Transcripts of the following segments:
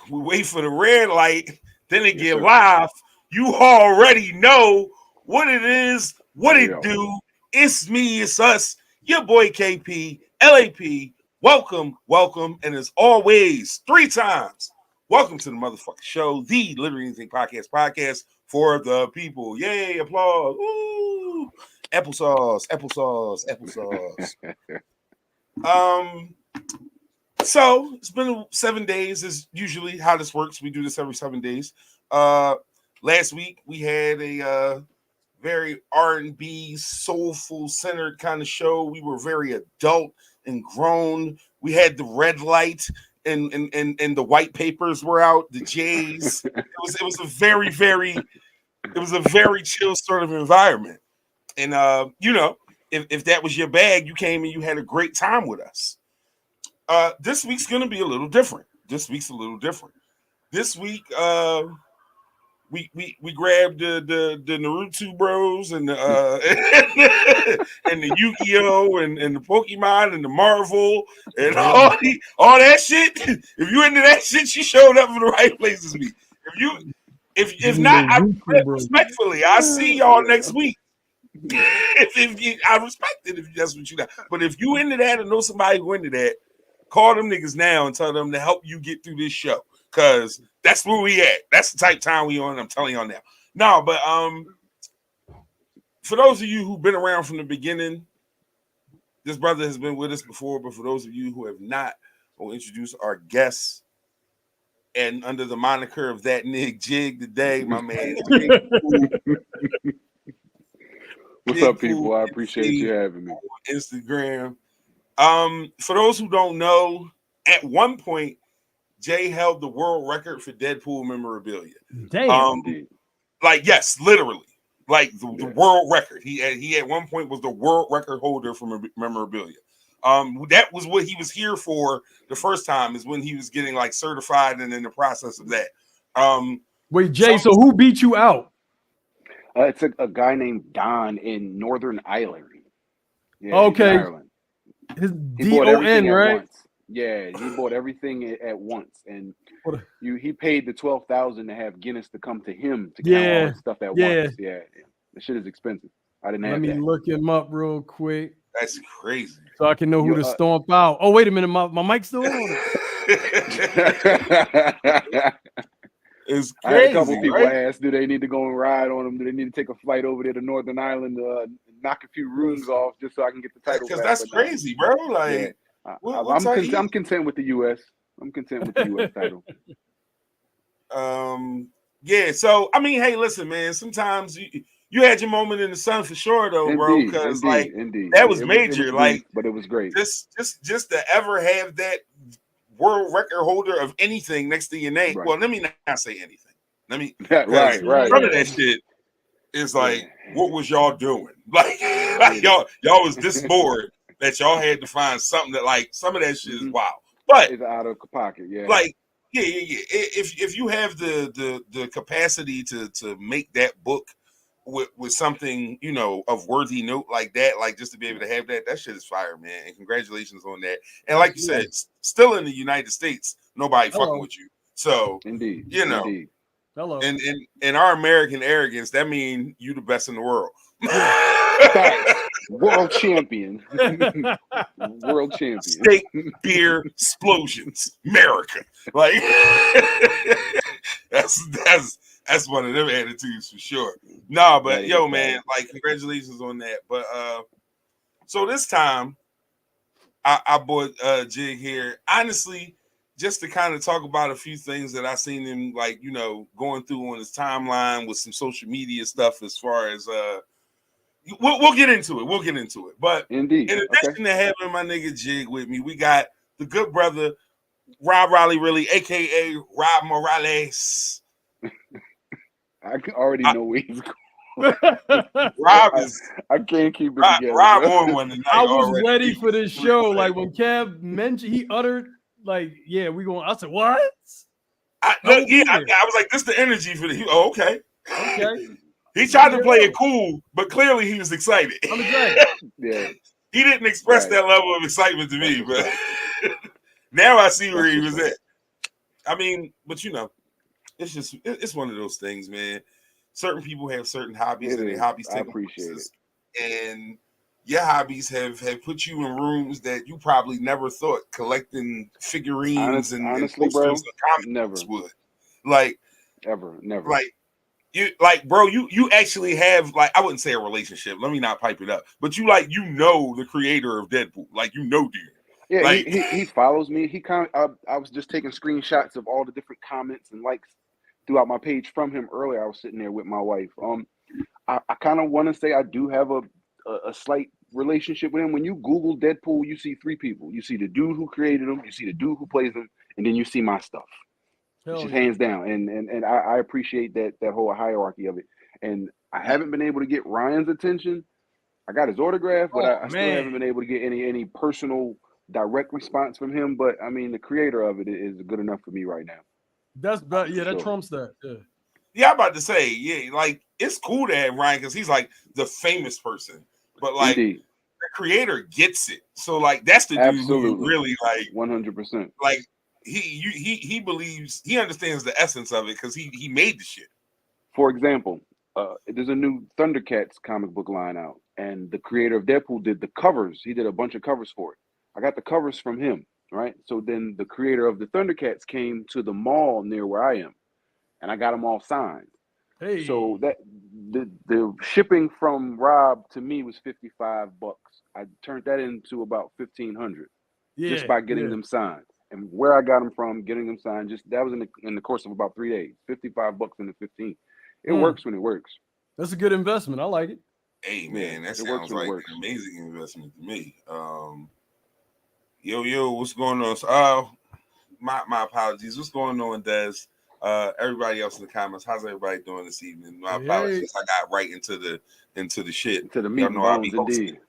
we wait for the red light, then it get live. You already know what it is, what it do. It's me, it's us, your boy KP, LAP. Welcome, welcome, and as always, 3 times, welcome to the motherfucking show, the Literally Anything podcast for the people. Yay, applause. Woo! Applesauce. So it's been 7 days is usually how this works. We do this every 7 days. Last week we had a very R&B, soulful centered kind of show. We were very adult and grown. We had the red light and the white papers were out, the J's. It was a very chill sort of environment. And if that was your bag, you came and you had a great time with us. This week's gonna be a little different. This week, we grabbed the Naruto bros and the and the Yu-Gi-Oh and the Pokemon and the Marvel and all that shit. If you into that shit, she showed up in the right place as me. If not, respectfully, I'll see y'all next week. I respect it if that's what you got. But if you into that and know somebody who into that, call them niggas now and tell them to help you get through this show. Cause that's where we at. That's the type of time we on. I'm telling y'all now. No, but for those of you who've been around from the beginning, this brother has been with us before. But for those of you who have not, we'll introduce our guests. And under the moniker of that nigga Jig today, my man. Jig Pool. What's up, people? I appreciate you having me. Instagram. For those who don't know, at one point, Jay held the world record for Deadpool memorabilia. Damn. Yes, literally. Like the world record. He at one point was the world record holder for memorabilia. That was what he was here for the first time, is when he was getting like certified and in the process of that. Wait, Jay, so who beat you out? It's a guy named Don in Northern Ireland. Yeah, okay. His D-O-N, right? Once. Yeah, he bought everything at once, and he paid the $12,000 to have Guinness to come to him to count all his stuff at once. Yeah, the shit is expensive. I didn't have that. Let me look him up real quick. That's crazy. So I can know who to stomp out. Oh, wait a minute, my mic's still on. It's crazy. I had a couple people ask, do they need to go and ride on them? Do they need to take a flight over there to Northern Ireland, knock a few rooms off just so I can get the title? Because that's crazy, bro. Like, I'm content with the U.S. I'm content with the U.S. title. Yeah. So I mean, hey, listen, man. Sometimes you had your moment in the sun for sure, though, bro. Because that was major. But it was great. Just to ever have that world record holder of anything next to your name. Right. Well, let me not say anything. Let me right. Some of that shit is like, what was y'all doing? Like y'all was this bored that y'all had to find something that, like, some of that shit is wild. But it's out of pocket, Like, yeah. If you have the capacity to make that book with something, of worthy note like that, like just to be able to have that shit is fire, man. And congratulations on that. And like you said, still in the United States, nobody fucking with you. So indeed, Hello. And in our American arrogance, that means you the best in the world. World champion. World champion. Steak, beer, explosions. America. Like that's one of them attitudes for sure. No, but yo, man, like, congratulations on that. But so this time I bought Jig here, honestly, just to kind of talk about a few things that I seen him, like, going through on his timeline with some social media stuff, as far as we'll get into it. We'll get into it. But indeed, in addition to having my nigga Jig with me, we got the good brother Rob Riley, really, aka Rob Morales. I already know where he's going. Rob is. I can't keep it together. Rob on one tonight. I was ready for this show. Like, when Kev mentioned, he uttered, like, "Yeah, we going." I said, "What?" I was like, "This the energy for the." Okay. He tried to play it cool, but clearly he was excited. I'm excited. Yeah. He didn't express that level of excitement to me, but now I see where he was at. I mean, but you know, it's one of those things, man. Certain people have certain hobbies, and their hobbies I take appreciate places, and your hobbies have put you in rooms that you probably never thought collecting figurines and honestly, posters bro, and comic never books would. Like, never. like bro, you actually have, like, I wouldn't say a relationship. Let me not pipe it up, but you know the creator of Deadpool, like dude. Yeah, Like, he follows me. I was just taking screenshots of all the different comments and likes throughout my page from him earlier. I was sitting there with my wife. I kind of want to say I do have a slight relationship with him. When you Google Deadpool, you see three people. You see the dude who created him, you see the dude who plays him, and then you see my stuff. It's just hands down. And I appreciate that whole hierarchy of it. And I haven't been able to get Ryan's attention. I got his autograph, but I still haven't been able to get any personal direct response from him. But I mean, the creator of it is good enough for me right now. That's that. Yeah, that trumps that. Yeah, I'm about to say, yeah, like, it's cool to have Ryan because he's like the famous person, but like, Indeed, the creator gets it. So like, that's the dude who you really like. 100%. Like, he believes, he understands the essence of it because he made the shit. For example, there's a new Thundercats comic book line out, and the creator of Deadpool did the covers. He did a bunch of covers for it. I got the covers from him, right? So then the creator of the Thundercats came to the mall near where I am, and I got them all signed. Hey. So that the shipping from Rob to me was $55. I turned that into about $1,500 just by getting them signed. And where I got them from, getting them signed, just that was in the course of about 3 days. $55 into 15. It works when it works. That's a good investment. I like it. Hey man, that sounds like an amazing investment to me. Yo, what's going on? My apologies. What's going on, Des? Everybody else in the comments, how's everybody doing this evening? My apologies. I got right into the shit. To the meat and bones, indeed.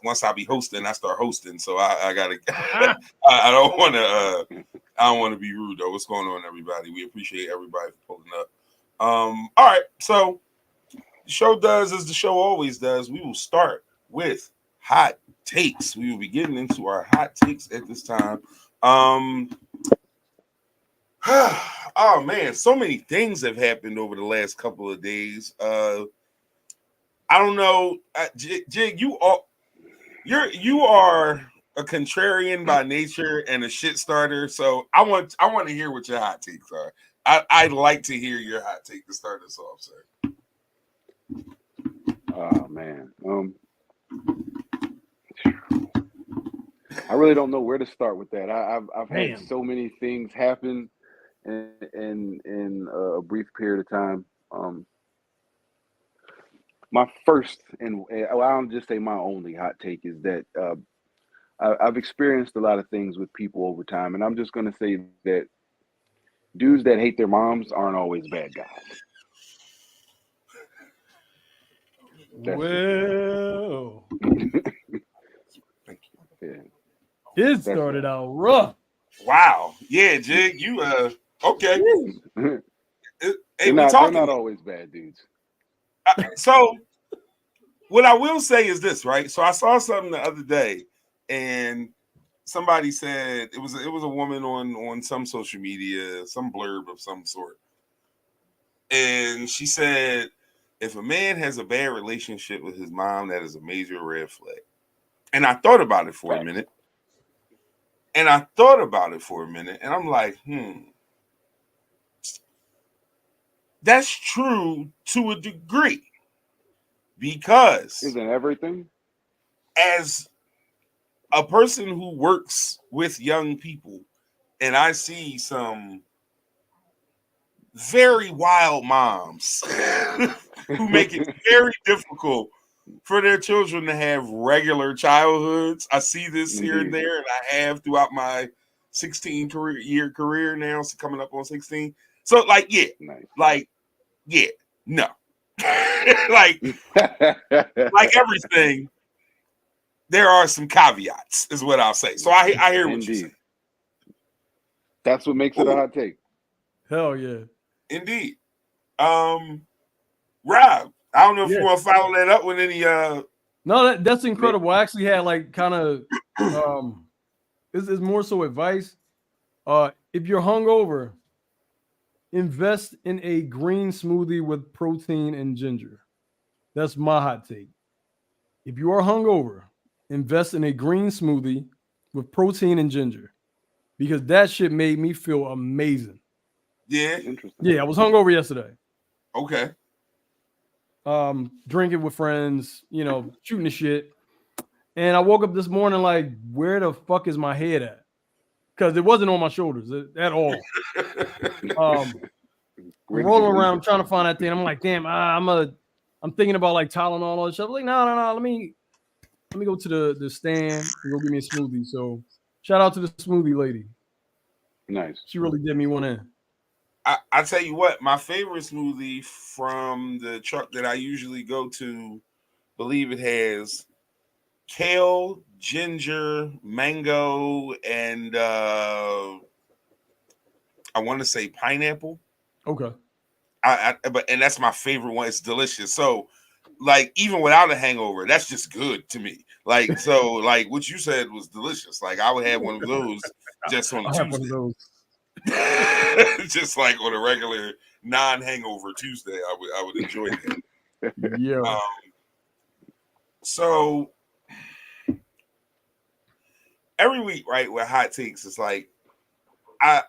Once I be hosting, I start hosting. So I gotta. I don't want to be rude though. What's going on, everybody? We appreciate everybody for pulling up. All right, so the show does as the show always does. We will start with hot takes. We will be getting into our hot takes at this time. Oh man, so many things have happened over the last couple of days. I don't know, Jig. You are a contrarian by nature and a shit starter. So I want to hear what your hot takes are. I'd like to hear your hot take to start us off, sir. Oh man, I really don't know where to start with that. I've had so many things happen in a brief period of time. My first and I'll just say my only hot take is that I've experienced a lot of things with people over time, and I'm just going to say that dudes that hate their moms aren't always bad guys. Well, thank you. Yeah. It started out rough. Wow. Yeah, Jig, you okay. They're not always bad dudes. So what I will say is this, right? So I saw something the other day, and somebody said it was a woman on some social media, some blurb of some sort, and she said, if a man has a bad relationship with his mom, that is a major red flag. And I thought about it for a minute. And I'm like, that's true to a degree. Because isn't everything? As a person who works with young people, and I see some very wild moms who make it very difficult for their children to have regular childhoods. I see this here and there, and I have throughout my 16-year career now, so coming up on 16. So, like, yeah, no. like everything, there are some caveats, is what I'll say. So I hear what you say. That's what makes it a hot take. Hell yeah. Indeed. Rob, I don't know if you want to follow that up with any No, that's incredible. I actually had like kind of it's more so advice. If you're hungover, invest in a green smoothie with protein and ginger. That's my hot take. If you are hungover, invest in a green smoothie with protein and ginger because that shit made me feel amazing. Yeah. Interesting. Yeah, I was hungover yesterday. Okay. Drinking with friends, shooting the shit. And I woke up this morning like, where the fuck is my head at? Because it wasn't on my shoulders at all. I'm Where did you rolling leave around it? trying to find that thing. I'm like, damn, I'm thinking about like Tylenol and all this stuff. I'm like, no. Let me go to the stand and go get me a smoothie. So shout out to the smoothie lady. Nice. She really did me one in. I tell you what, my favorite smoothie from the truck that I usually go to, believe it has kale, ginger, mango, and I want to say pineapple. Okay. But that's my favorite one. It's delicious. So, like, even without a hangover, that's just good to me. Like, so, like, what you said was delicious. Like, I would have one of those just on a I have one of Tuesday. those. Just like on a regular non-hangover Tuesday, I would enjoy that. Yeah. So every week, right, with hot takes, it's like I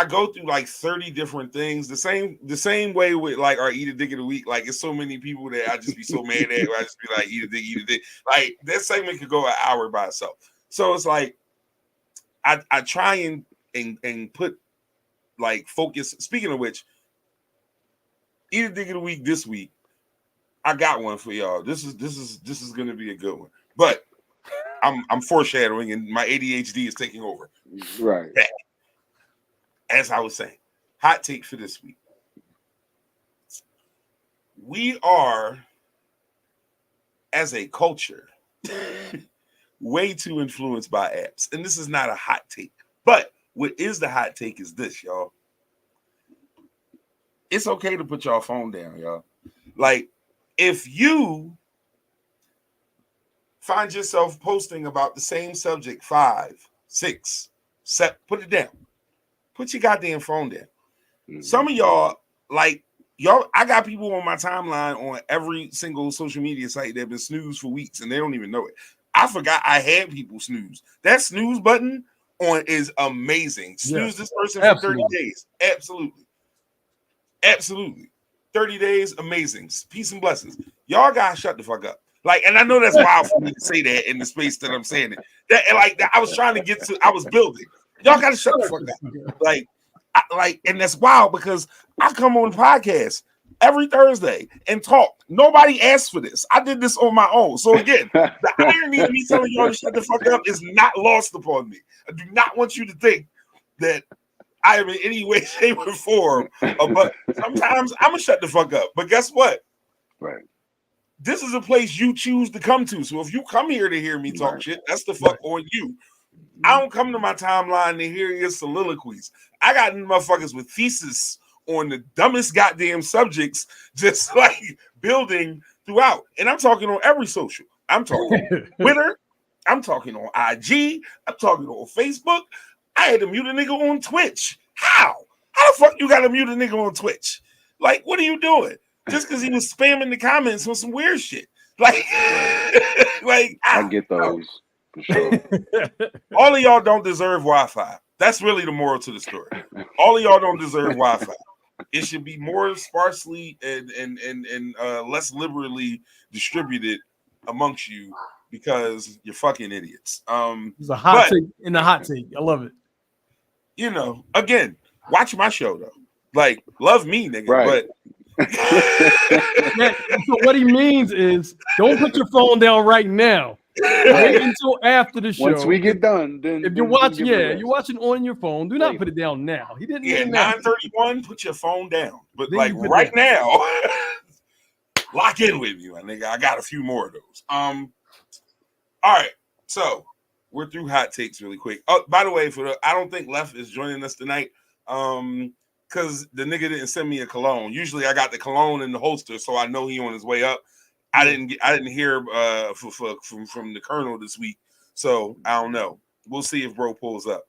go through like 30 different things. The same way with like our eat a dick of the week. Like it's so many people that I just be so mad at. I just be like eat a dick. Like that segment could go an hour by itself. So it's like I try and put like focus. Speaking of which, eat a dick of the week this week. I got one for y'all. This is gonna be a good one. But I'm foreshadowing and my ADHD is taking over. Right. Back. As I was saying, hot take for this week. We are, as a culture, way too influenced by apps. And this is not a hot take. But what is the hot take is this, y'all. It's okay to put your phone down, y'all. Like, if you find yourself posting about the same subject 5, 6, 7, put it down. Put your goddamn phone down. Mm-hmm. Some of y'all, like, y'all, I got people on my timeline on every single social media site that have been snoozed for weeks and they don't even know it. I forgot I had people snooze. That snooze button on is amazing. Snooze this person for 30 days. Absolutely. 30 days, amazing. Peace and blessings. Y'all gotta shut the fuck up. Like, and I know that's wild for me to say that in the space that I'm saying it. That I was trying to get to, I was building. Y'all gotta shut the fuck up. And that's wild because I come on the podcast every Thursday and talk. Nobody asked for this. I did this on my own. So again, the irony of me telling y'all to shut the fuck up is not lost upon me. I do not want you to think that I am in any way, shape, or form. But sometimes I'm gonna shut the fuck up. But guess what? Right. This is a place you choose to come to. So if you come here to hear me talk shit, that's the fuck on you. I don't come to my timeline to hear your soliloquies. I got motherfuckers with thesis on the dumbest goddamn subjects, just like building throughout. And I'm talking on every social. I'm talking on Twitter. I'm talking on IG. I'm talking on Facebook. I had to mute a nigga on Twitch. How? How the fuck you got to mute a nigga on Twitch? Like, what are you doing? Just because he was spamming the comments on some weird shit. Like, I get those for sure. All of y'all don't deserve Wi-Fi. That's really the moral to the story. All of y'all don't deserve Wi-Fi. It should be more sparsely and less liberally distributed amongst you because you're fucking idiots. It's a hot take in the hot take. I love it. You know, again, watch my show though. Like, love me, nigga. Right. But so what he means is don't put your phone down right now. Wait until after the show. Once we get done, then if you're watching, you're watching on your phone. Do not put it down now. He didn't. 9:31. Put your phone down. But then like right now, lock in with me, my nigga. I got a few more of those. All right. So we're through hot takes really quick. Oh, by the way, I don't think Left is joining us tonight. Because the nigga didn't send me a cologne. Usually I got the cologne in the holster, so I know he on his way up. I didn't hear from the Colonel this week, so I don't know. We'll see if bro pulls up.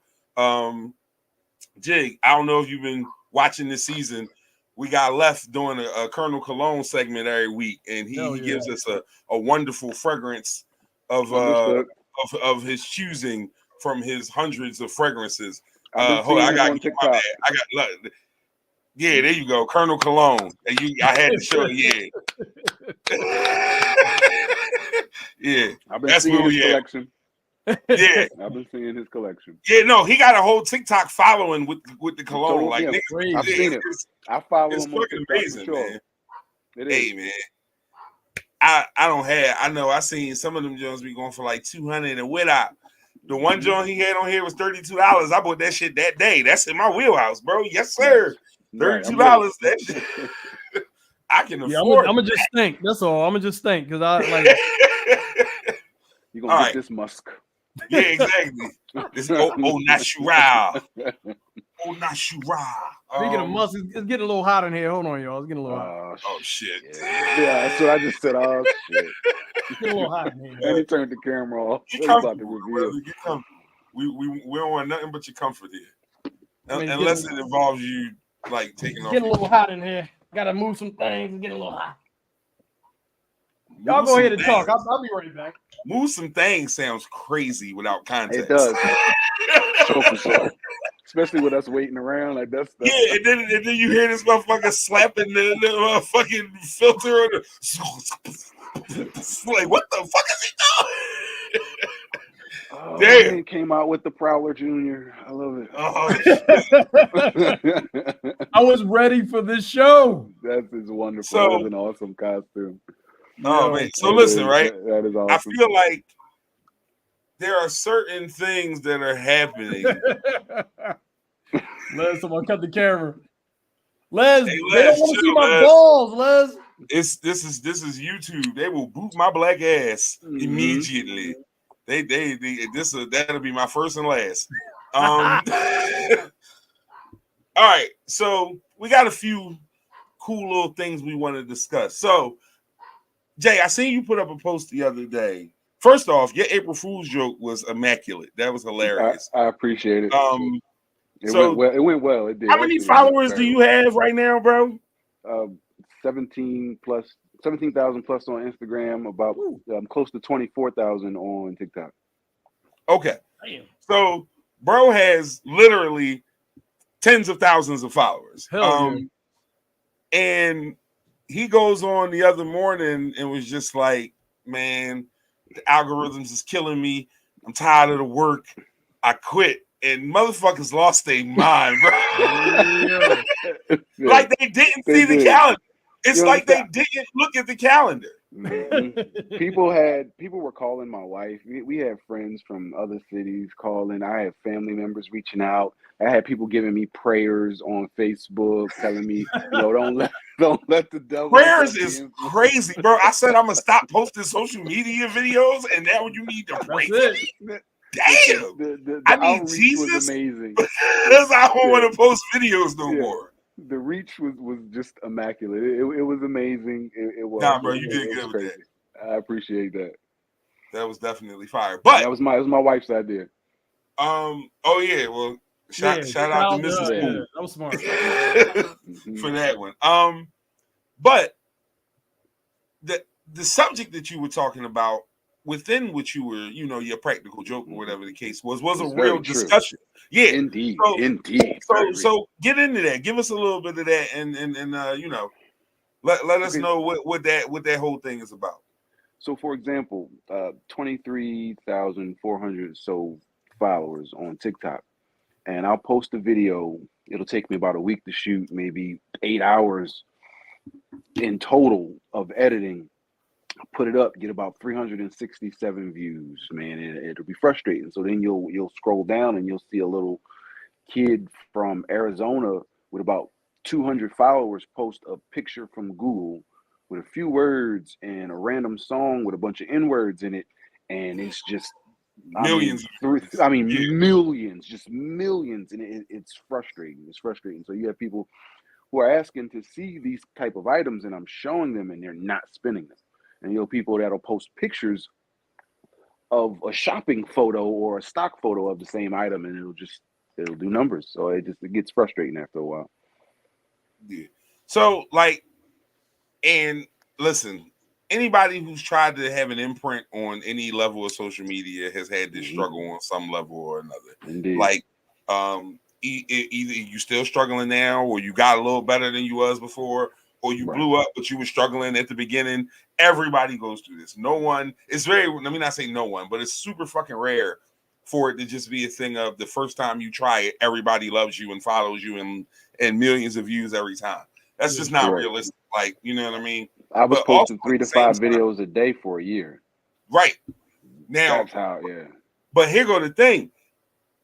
Jig, I don't know if you've been watching this season, we got left doing a Colonel Cologne segment every week, and he gives us a wonderful fragrance of his choosing from his hundreds of fragrances. I've been seeing him on TikTok. Yeah, there you go, Colonel Cologne. And I had to show it. Yeah. I've been seeing his collection. Yeah, I've been seeing his collection. Yeah, no, he got a whole TikTok following with the cologne. Like, niggas, I've seen it. I follow him on TikTok, amazing, for sure. Man. Hey, man, I know I seen some of them Jones be going for like $200 and without. The one joint he had on here was $32. I bought that shit that day. That's in my wheelhouse, bro. Yes, sir. $32. That shit. I can afford. I'm gonna just think. That's all. I'm gonna just think because I like. You gonna get this musk? Yeah, exactly. It's au natural. Au natural. Speaking of musk, it's getting a little hot in here. Hold on, y'all. It's getting a little hot. Oh shit. Yeah, that's what I just said. Oh shit. It's getting a little hot in here. And he turned the camera off. Get comfortable, brother. Get comfortable. We don't want nothing but your comfort here. Unless it involves you like taking off. Getting a little hot in here. Gotta move some things. It's getting a little hot. Y'all go ahead and talk. I'll be right back. Move some things sounds crazy without context. It does. For sure. Especially with us waiting around. Like that's yeah, and then you hear this motherfucker slapping the fucking filter on the like, what the fuck is he doing? Oh, damn. He came out with the Prowler Jr. I love it. Oh, I was ready for this show. That is wonderful. That's an awesome costume. Oh, man. So listen, right? That is awesome. I feel like there are certain things that are happening. Les, someone cut the camera. Les, they don't want to see my balls, Les. This is YouTube. They will boot my black ass immediately. That'll be my first and last. All right, so we got a few cool little things we want to discuss. So, Jay, I seen you put up a post the other day. First off, your April Fool's joke was immaculate. That was hilarious. I appreciate it. It went well. It did. How many followers do you have right now, bro? 17,000 plus on Instagram. About close to 24,000 on TikTok. Okay. Damn. So, bro has literally tens of thousands of followers. And he goes on the other morning and was just like, man, the algorithms is killing me. I'm tired of the work. I quit. And motherfuckers lost their mind, bro. Like they didn't see the calendar. It's like they didn't look at the calendar. Mm-hmm. People were calling my wife. We had friends from other cities calling. I had family members reaching out. I had people giving me prayers on Facebook, telling me, don't let the devil. Prayers is crazy, bro. I said I'm gonna stop posting social media videos, and now you need to pray. Damn, the I mean Jesus. Was amazing. Because I don't want to post videos no more. The reach was just immaculate. It was amazing. It was. Nah, bro, you did good with that. I appreciate that. That was definitely fire. But that was my wife's idea. Oh yeah. Well, shout out to Mrs. Pool. Yeah, that was smart for that one. But the subject that you were talking about within which you were, your practical joke or whatever the case was a real discussion. Yeah, indeed. So get into that. Give us a little bit of that, and let us know what that whole thing is about. So, for example, 23,400 or so followers on TikTok, and I'll post a video. It'll take me about a week to shoot, maybe 8 hours in total of editing. Put it up, get about 367 views, man, and it'll be frustrating. So then you'll scroll down and you'll see a little kid from Arizona with about 200 followers post a picture from Google with a few words and a random song with a bunch of N-words in it, and it's just millions. Millions, just millions, and it's frustrating. It's frustrating. So you have people who are asking to see these type of items, and I'm showing them, and they're not spending them. And people that'll post pictures of a shopping photo or a stock photo of the same item, and it'll do numbers. So it gets frustrating after a while. Yeah. So like, and listen, anybody who's tried to have an imprint on any level of social media has had this struggle on some level or another. Indeed. Like, either you still struggling now, or you got a little better than you was before, or you blew up, but you were struggling at the beginning. Everybody goes through this. No one, it's very, let me not say no one, but it's super fucking rare for it to just be a thing of the first time you try it, everybody loves you and follows you and millions of views every time. That's just not realistic. Like, you know what I mean? I was But posting also 3 at to the same 5 time- videos a day for a year. Right. Now, That's how, but here go the thing.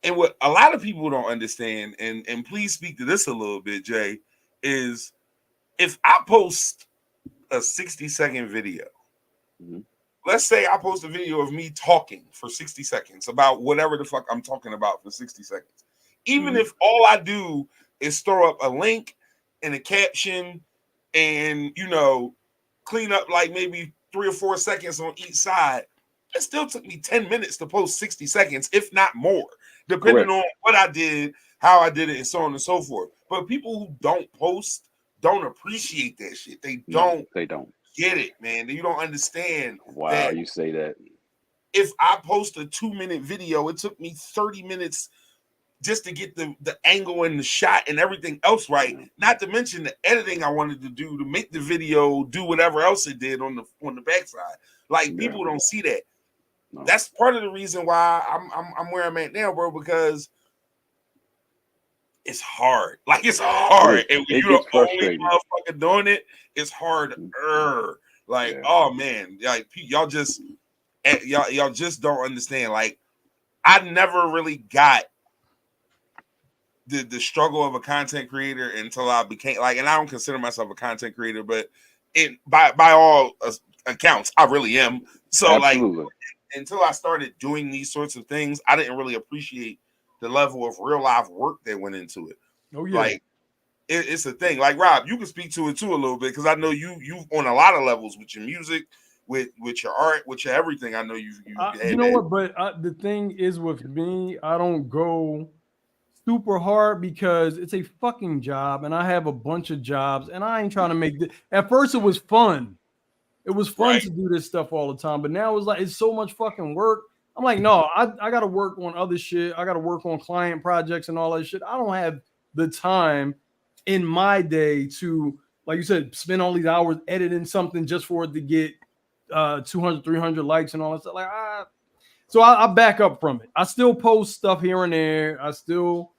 And what a lot of people don't understand, and please speak to this a little bit, Jay, is if I post a 60-second video, let's say I post a video of me talking for 60 seconds about whatever the fuck I'm talking about for 60 seconds. Even if all I do is throw up a link and a caption and, you know, clean up like maybe 3 or 4 seconds on each side, it still took me 10 minutes to post 60 seconds, if not more, depending on what I did, how I did it, and so on and so forth. But people who don't post don't appreciate that shit. They don't get it, man. You don't understand. Wow, that you say that. If I post a 2-minute video, it took me 30 minutes just to get the angle and the shot and everything else right. Not to mention the editing I wanted to do to make the video do whatever else it did on the backside. Like people don't see that. No. That's part of the reason why I'm where I'm at now, bro, because it's hard. Like it's hard. And when you're the only motherfucker doing it, it's hard. Like, oh man, like y'all just don't understand. Like, I never really got the struggle of a content creator until I became like, and I don't consider myself a content creator, but by all accounts, I really am. So like, until I started doing these sorts of things, I didn't really appreciate the level of real life work that went into it. Oh yeah, like it's a thing. Like Rob, you can speak to it too a little bit because I know you on a lot of levels with your music, with your art, with your everything. I know you know what, but the thing is with me, I don't go super hard because it's a fucking job and I have a bunch of jobs and I ain't trying to make this. At first it was fun. It was fun to do this stuff all the time, but now it's like, it's so much fucking work. I'm like, no, I got to work on other shit. I got to work on client projects and all that shit. I don't have the time in my day to, like you said, spend all these hours editing something just for it to get 200, 300 likes and all that stuff. Like, so I back up from it. I still post stuff here and there. I still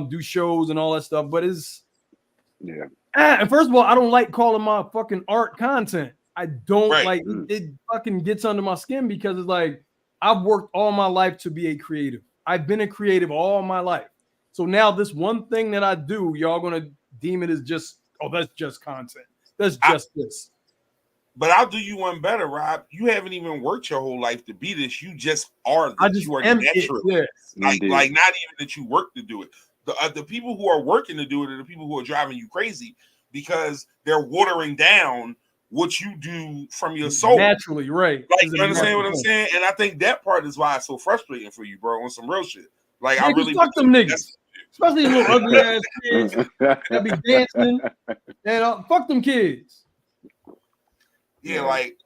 do shows and all that stuff, but it's and first of all, I don't like calling my fucking art content. I don't like it fucking gets under my skin because it's like I've worked all my life to be a creative. I've been a creative all my life. So now this one thing that I do, y'all gonna deem it as just, oh, that's just content. That's just this. But I'll do you one better, Rob. You haven't even worked your whole life to be this. You just are this. You are natural. Like not even that you work to do it. The people who are working to do it are the people who are driving you crazy because they're watering down what you do from your soul. Naturally, right. Like, you understand what I'm saying? And I think that part is why it's so frustrating for you, bro, on some real shit. Like, I really fuck them niggas. Especially little ugly ass kids that be dancing. And fuck them kids. Yeah, like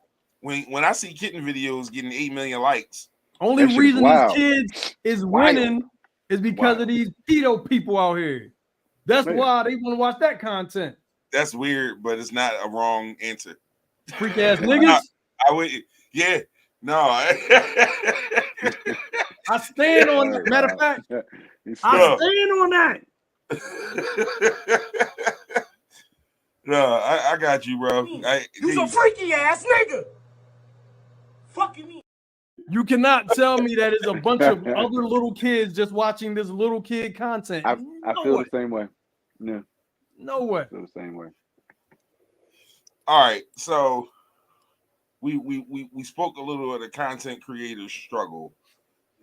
when I see kitten videos getting 8 million likes. Only reason these kids is winning is because of these pedo people out here. That's why they want to watch that content. That's weird, but it's not a wrong answer. Freak ass niggas. I would, yeah, no. I stand on that. Matter of fact, I stand on that. No, I got you, bro. You some freaky ass nigga. Fucking me. You cannot tell me that it's a bunch of other little kids just watching this little kid content. I feel the same way. Yeah. No way. I feel the same way. All right, so we spoke a little of the content creator's struggle.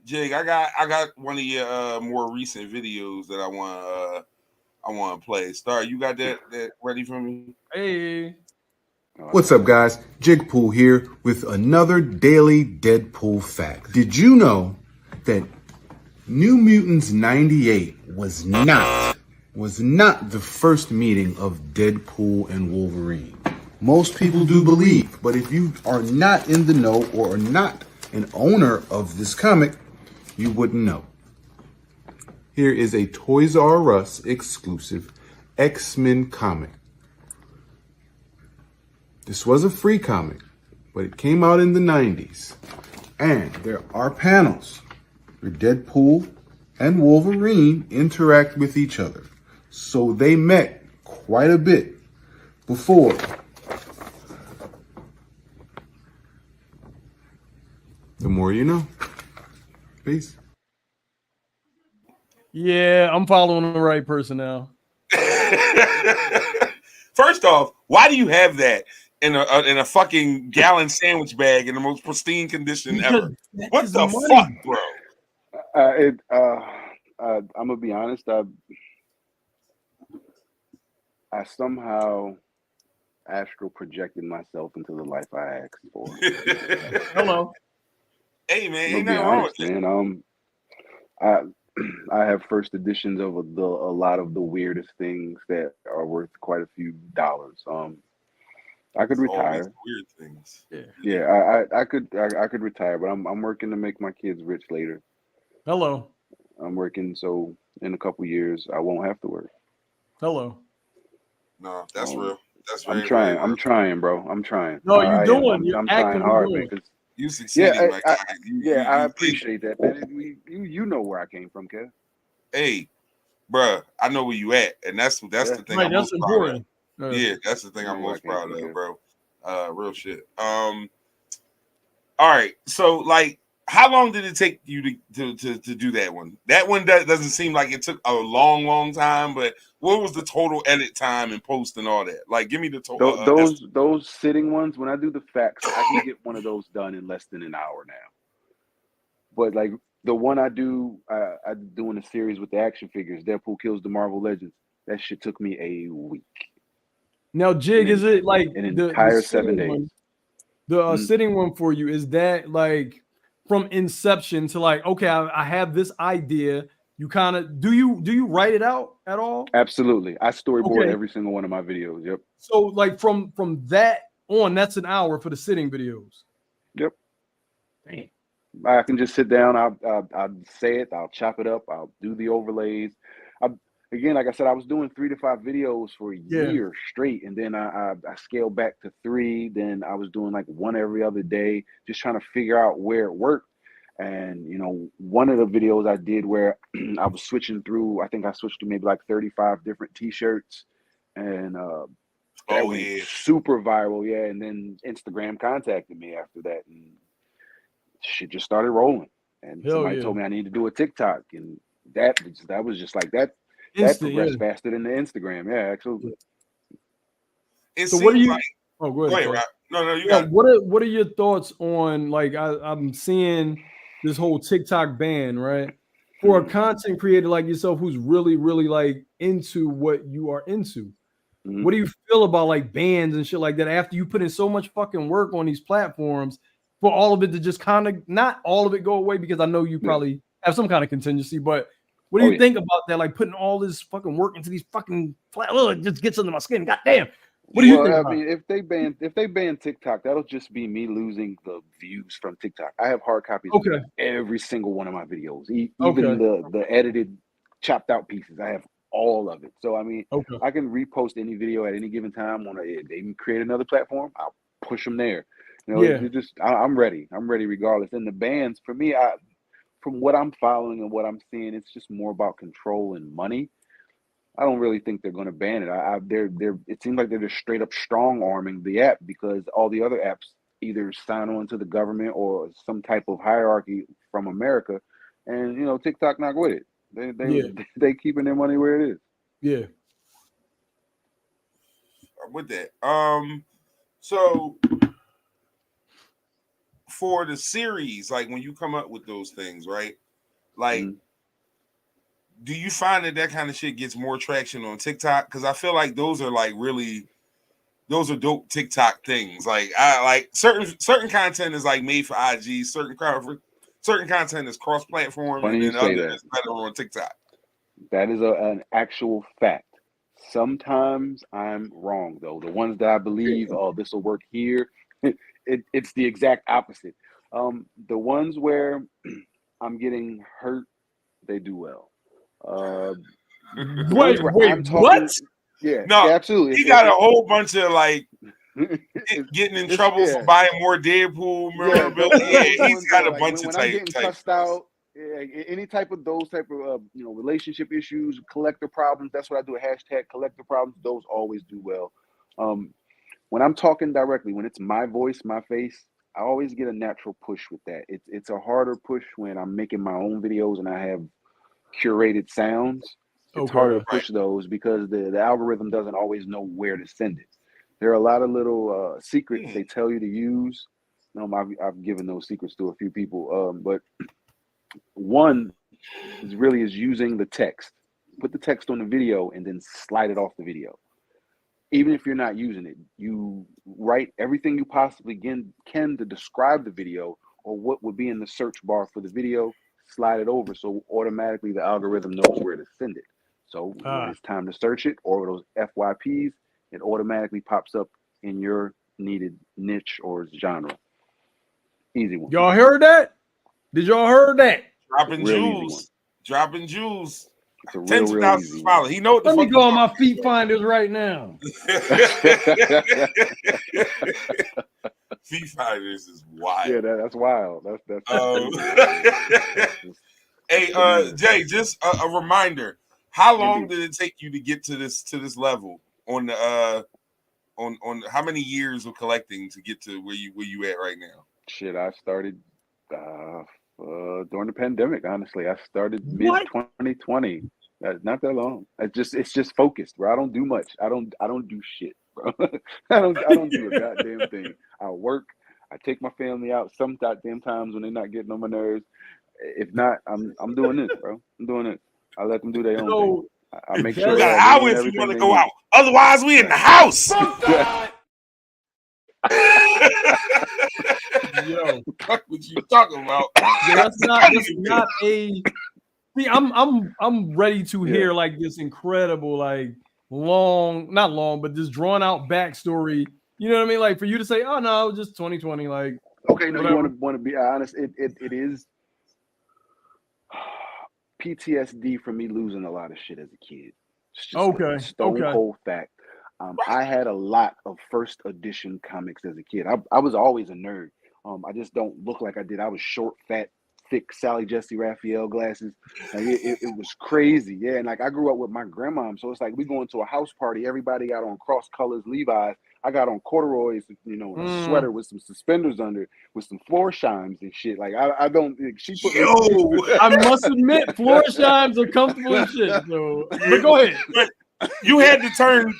Jig, I got one of your more recent videos that I want to play. Star, you got that ready for me? Hey. What's up, guys? Jig Pool here with another daily Deadpool fact. Did you know that New Mutants 98 was not was not the first meeting of Deadpool and Wolverine. Most people do believe, but if you are not in the know or are not an owner of this comic, you wouldn't know. Here is a Toys R Us exclusive X-Men comic. This was a free comic, but it came out in the 90s. And there are panels where Deadpool and Wolverine interact with each other. So they met quite a bit before. The more you know. Peace. Yeah, I'm following the right person now. First off, why do you have that in a fucking gallon sandwich bag in the most pristine condition ever? What the fuck, bro? I'm gonna be honest. I somehow astral projected myself into the life I asked for. Hello. Hey man, I'm ain't gonna be nothing wrong honest, with it. man. I have first editions of a lot of the weirdest things that are worth quite a few dollars. I could It's always retire. weird things. Yeah, I could retire, but I'm working to make my kids rich later. Hello. I'm working so in a couple years I won't have to work. Hello. No, that's real. That's I'm very, trying. very I'm real. trying, bro. I'm trying. No, you're I am. doing. You're I'm trying actively hard, doing. man. Because You succeeding, my guy. I appreciate that, man. You know where I came from, Kev. Hey, bruh, I know where you at, and that's the thing Right, I'm that's most proud of. important. Yeah, that's the thing You I'm know where most I came proud from, of, Kev. bro. Real shit. All right. So, like, how long did it take you to do that one? That one doesn't seem like it took a long time, but what was the total edit time and post and all that? Like, give me the total. Those sitting ones. When I do the facts, I can get one of those done in less than an hour now. But like the one I do, I'm doing a series with the action figures. Deadpool kills the Marvel Legends. That shit took me a week. Now, Jig, is it like an the entire sitting 7 days? one? The sitting one for you, is that like from inception to like, okay, I have this idea. You kind of do you write it out at all? Absolutely. I storyboard Okay. every single one of my videos. Yep. So like from that on, that's an hour for the sitting videos. Yep. Damn. I can just sit down. I'll say it. I'll chop it up. I'll do the overlays. Again, like I said, I was doing 3 to 5 videos for a year straight, and then I scaled back to 3. Then I was doing like 1 every other day, just trying to figure out where it worked. And one of the videos I did where I was switching through, I think I switched to maybe like 35 different T-shirts, and that went super viral. Yeah, and then Instagram contacted me after that, and shit just started rolling. And somebody told me I need to do a TikTok, and that was just like that. That progressed faster than the Instagram. Yeah, absolutely. So what do you? Like, oh, go ahead. Rob. No, you got it. What are your thoughts on like I'm seeing this whole TikTok ban, right? For a content creator like yourself who's really like into what you are into. What do you feel about like bans and shit like that after you put in so much fucking work on these platforms for all of it to just kind of not all of it go away? Because I know you probably have some kind of contingency, but what do you think about that? Like putting all this fucking work into these fucking it just gets under my skin. God damn. What do you think about? I mean, if they ban TikTok, that'll just be me losing the views from TikTok. I have hard copies of every single one of my videos, even the edited, chopped out pieces. I have all of it. So I mean, I can repost any video at any given time. When they create another platform, I'll push them there. I'm ready. I'm ready regardless. And the bans for me, from what I'm following and what I'm seeing, it's just more about control and money. I don't really think they're going to ban it. It seems like they're just straight up strong arming the app because all the other apps either sign on to the government or some type of hierarchy from America, and TikTok not with it. They keeping their money where it is. Yeah, I'm with that. So for the series, like when you come up with those things, right? Like. Do you find that kind of shit gets more traction on TikTok? Because I feel like those are dope TikTok things. Like I like certain content is like made for IG, certain content is cross-platform, Funny and you then say other that. is better on TikTok. That is an actual fact. Sometimes I'm wrong though. The ones that I believe, oh, this will work here, it's the exact opposite. The ones where I'm getting hurt, they do well. The ones where Wait, I'm what? talking, yeah, No, absolutely. he got a whole bunch of like getting in trouble yeah. for buying more Deadpool Yeah, memorabilia. Yeah, those he's ones got where a like bunch of when I'm type getting type cussed stuff. out, any type of those type of relationship issues, collector problems. That's what I do. Hashtag collector problems. Those always do well. Um, when I'm talking directly, when it's my voice, my face, I always get a natural push with that. It's a harder push when I'm making my own videos and I have curated sounds. It's harder Okay. to push those because the algorithm doesn't always know where to send it. There are a lot of little secrets they tell you to use. I've given those secrets to a few people, but one is using the text. Put the text on the video and then slide it off the video. Even if you're not using it, you write everything you possibly can to describe the video or what would be in the search bar for the video, slide it over so automatically the algorithm knows where to send it. So when it's time to search it or those FYPs, it automatically pops up in your needed niche or genre. Easy one. Y'all heard that? Did y'all heard that? Dropping Real easy one. jewels. Dropping jewels. It's a Tens of real thousands easy of one. followers. He know what the Let me fuck go on my feet finders right now. Feet finders is wild. Yeah, that's wild. That's Hey, bananas. Jay, just a reminder. How long Indeed. did it take you to get to this level on the on how many years of collecting to get to where you at right now? Shit, I started during the pandemic. Honestly, I started mid What? 2020. Not that long. It's just focused, bro. I don't do much. I don't do shit, bro. I don't do a goddamn thing. I work. I take my family out some goddamn times when they're not getting on my nerves. If not, I'm doing this, bro. I'm doing it. I let them do their own thing. So I make You sure they got an have any hour and if you everything want to they go need. out. Otherwise, we in the house. yo, What you talking about? that's not a see. I'm ready to Yeah. hear like this incredible, like long, not long, but this drawn out backstory. You know what I mean? Like for you to say, oh no, it was just 2020, like Okay, no, whatever. you want to be honest. It is PTSD for me losing a lot of shit as a kid. It's just a stone cold fact. I had a lot of first edition comics as a kid. I was always a nerd. I just don't look like I did. I was short, fat, thick Sally Jesse Raphael glasses. Like it was crazy. Yeah, and like I grew up with my grandma, so it's like we going to a house party. Everybody got on cross colors Levi's. I got on corduroys, and a sweater with some suspenders under, with some floor shines and shit. Like I don't. She put me. I must admit, floor shines are comfortable and shit. So, but go ahead. You had to turn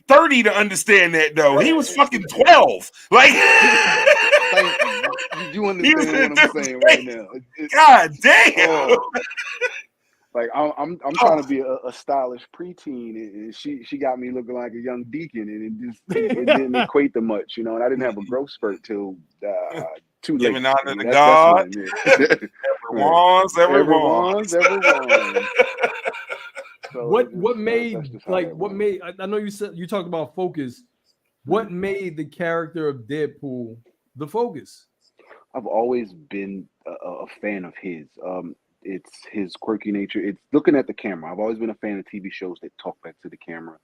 30 to understand that, though. He was fucking 12. Like, you understand what I'm saying right now? God damn. Oh. Like I'm trying to be a stylish preteen, and she got me looking like a young deacon, and it didn't equate to much, and I didn't have a growth spurt till too late. Giving honor to That's God. Everyone's. Everyone's. So What made that's just how like that what went. made I know you talked about focus. What made the character of Deadpool the focus? I've always been a fan of his. It's his quirky nature. It's looking at the camera. I've always been a fan of TV shows that talk back to the camera.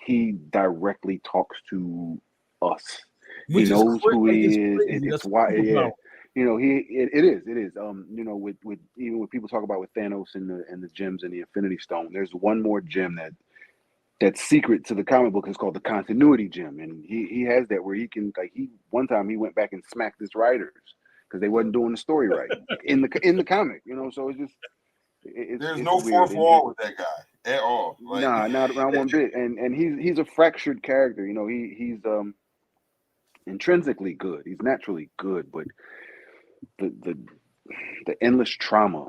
He directly talks to us. Which he knows who he is. crazy. It's why, yeah. It is. With even when people talk about with Thanos and the gems and the Infinity Stone, there's one more gem that's secret to the comic book. Is called the continuity gem, and he has that where he can one time he went back and smacked his writers because they wasn't doing the story right in the comic. So it's just There's it's no weird. fourth wall with that guy at all. Like, Nah, not around one bit. And he's a fractured character. He's intrinsically good. He's naturally good, but the endless trauma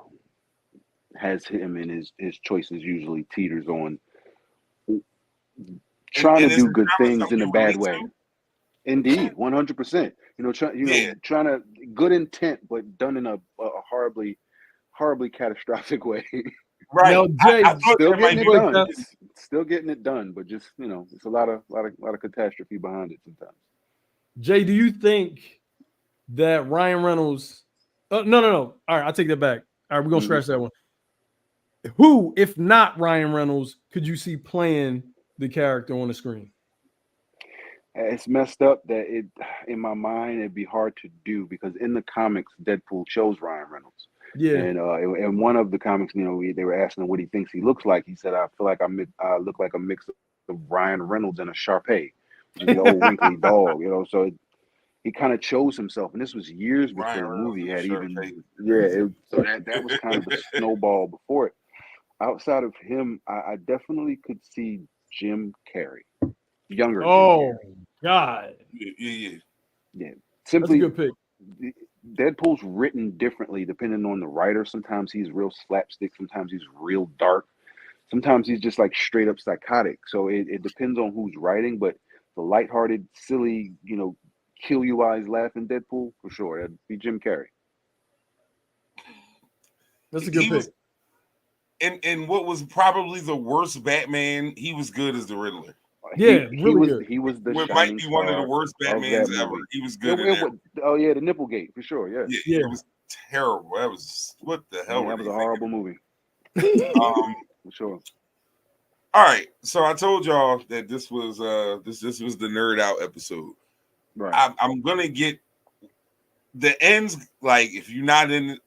has him, and his choices usually teeters on trying to do good things in a bad way. Indeed, 100%. Trying to good intent, but done in a horribly catastrophic way. Right. Now, Jay, I thought Still there might getting it be. done. Still getting it done, but just it's a lot of catastrophe behind it sometimes. Jay, do you think that Ryan Reynolds? No. All right, I'll take that back. All right, we're gonna scratch that one. Who, if not Ryan Reynolds, could you see playing the character on the screen? It's messed up that it, in my mind, it'd be hard to do because in the comics, Deadpool chose Ryan Reynolds. Yeah. And in one of the comics, they were asking him what he thinks he looks like. He said, "I feel like I look like a mix of Ryan Reynolds and a Shar-Pei, which is the old wrinkly dog." So he kind of chose himself, and this was years before Ryan the Reynolds movie and had even. Shar-Pei. So that was kind of the snowball before it. Outside of him, I definitely could see Jim Carrey, younger. Oh Jim Carrey. God. Yeah. Yeah. That's a Simply, good pick. Deadpool's written differently depending on the writer. Sometimes he's real slapstick. Sometimes he's real dark. Sometimes he's just like straight up psychotic. So it depends on who's writing. But the lighthearted, silly, kill you eyes laughing Deadpool, for sure. That'd be Jim Carrey. That's a good pick. And what was probably the worst Batman, he was good as the Riddler. Yeah, he really was good. he was the What shining might be one of the star worst of Batmans that ever. movie. He was good in there. Oh yeah, the Nipplegate for sure. Yeah, Yeah, it was terrible. That was what the hell. that was a horrible movie. For sure. All right, so I told y'all that this was this was the nerd out episode. Right. I'm gonna get the ends. Like if you're not in,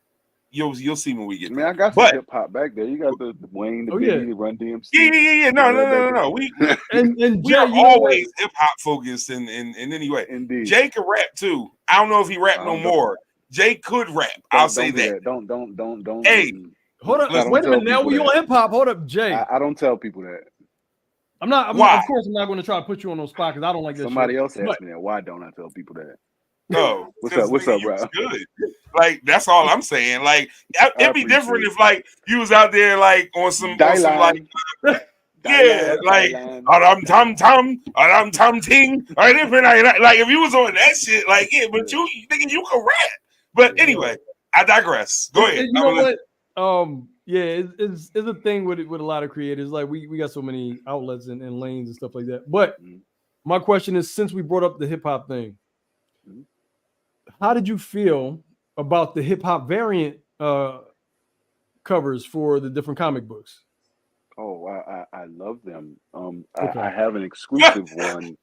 you'll see when we get. I got some hip hop back there. You got the Wayne, the Biggie, the Run DMC. Yeah. No. We and Jay, are always hip hop focused in any way. Indeed. Jay can rap too. I don't know if he rap no more. Jay could rap. I'll say that. Don't. Hey, hold up. Wait a minute. Now we on hip hop. Hold up, Jay. I don't tell people that. I'm not. Of course, I'm not going to try to put you on those spot because I don't like that. Somebody else asked me that. Why don't I tell people that? No. What's up, bro? Good. Like that's all I'm saying. Like it'd be different if like you was out there like on some like like I'm tom ting or different like if you was on that shit like but you thinking you can rap. But anyway, I digress. Go ahead. You know what? It's a thing with a lot of creators. Like we got so many outlets and lanes and stuff like that. But my question is, since we brought up the hip hop thing, how did you feel about the hip hop variant covers for the different comic books? Oh, I love them. Okay. I have an exclusive one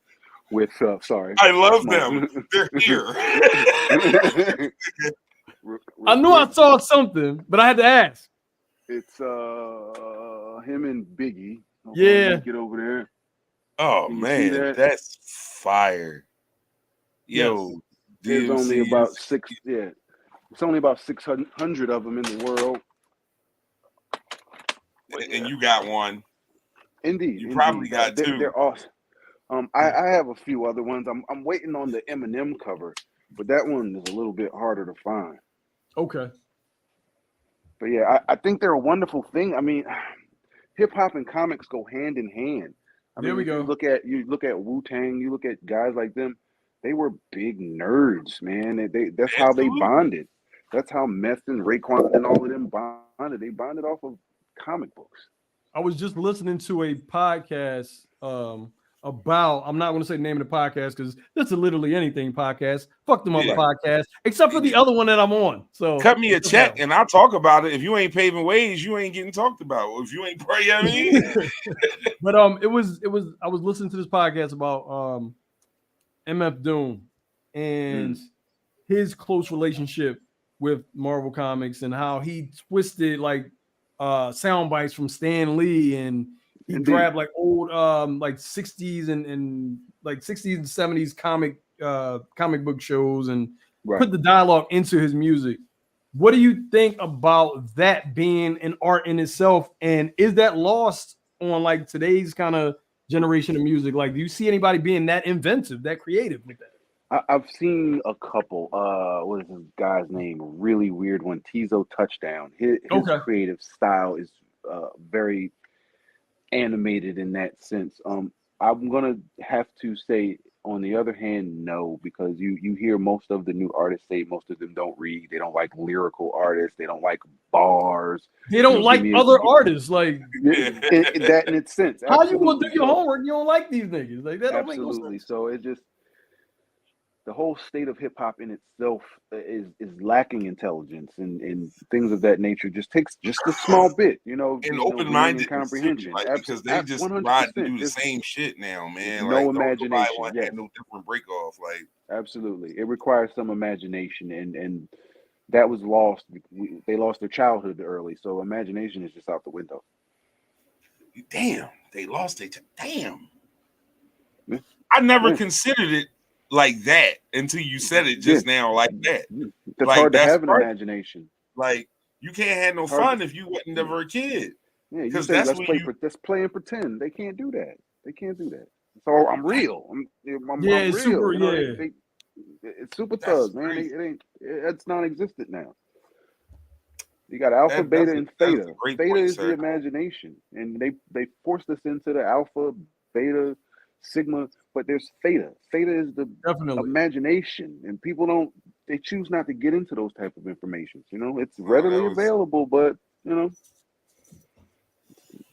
with. Sorry, I love them. They're here. I knew I saw something, but I had to ask. It's him and Biggie. Yeah, get over there. Oh man, that's fire. Yo, there's only about six. Yeah, it's only about 600 of them in the world. And you got one. Indeed, you probably got two. They're awesome. I have a few other ones. I'm waiting on the Eminem cover, but that one is a little bit harder to find. Okay. But yeah, I think they're a wonderful thing. I mean, hip hop and comics go hand in hand. There we go. You look at Wu-Tang, you look at guys like them. They were big nerds, man. That's how they bonded. That's how Meth and Raekwon and all of them bonded. They bonded off of comic books. I was just listening to a podcast about, I'm not going to say the name of the podcast because this is literally anything podcast. Fuck them other podcasts, except for the other one that I'm on. So cut me a check and I'll talk about it. If you ain't paving ways, you ain't getting talked about. If you ain't praying, I mean. But I was listening to this podcast about MF Doom and his close relationship with Marvel Comics and how he twisted like sound bites from Stan Lee and he grabbed like old like 60s and like 60s and 70s comic book shows and put the dialogue into his music. What do you think about that being an art in itself? And is that lost on like today's kind of generation of music? Like, do you see anybody being that inventive, that creative with that? I've seen a couple. What is this guy's name? A really weird one. Tizo Touchdown. His creative style is very animated in that sense. I'm gonna have to say, on the other hand, no, because you hear most of the new artists say most of them don't read. They don't like lyrical artists. They don't like bars. They don't Give like me other artists. Like, that in its sense. how you gonna do Absolutely. your homework? You don't like these niggas. Like, that don't make no Absolutely. sense. So it just, the whole state of hip hop in itself is lacking intelligence and things of that nature. Just takes just a small bit, And reading and open-mindedness too, comprehension. like, because they just 100%. ride to do the same shit now, man. No Like, imagination. nobody want to Yes. have no different break off. Like, Absolutely, it requires some imagination, and that was lost. They lost their childhood early, so imagination is just out the window. damn, they lost their damn. Yeah. I never Yeah. considered it like that until you said it just now, like that. It's Like, hard to that's have an part- imagination. Like, you can't have no It's hard fun to- if you wasn't never a kid. Yeah, you 'Cause say that's let's when play you- let's play and pretend. They can't do that. They can't do that. So I'm real. I'm Yeah, I'm it's real. super. You know, Yeah, it's super That's thug, man. crazy. It's non-existent now. You got alpha, That's beta, a- and that's a theta. great Theta point, is sir. the imagination, and they forced us into the alpha, beta, sigma, but there's theta. Theta is the definitely. imagination, and people they choose not to get into those type of information. It's Wow, readily that was- available, but people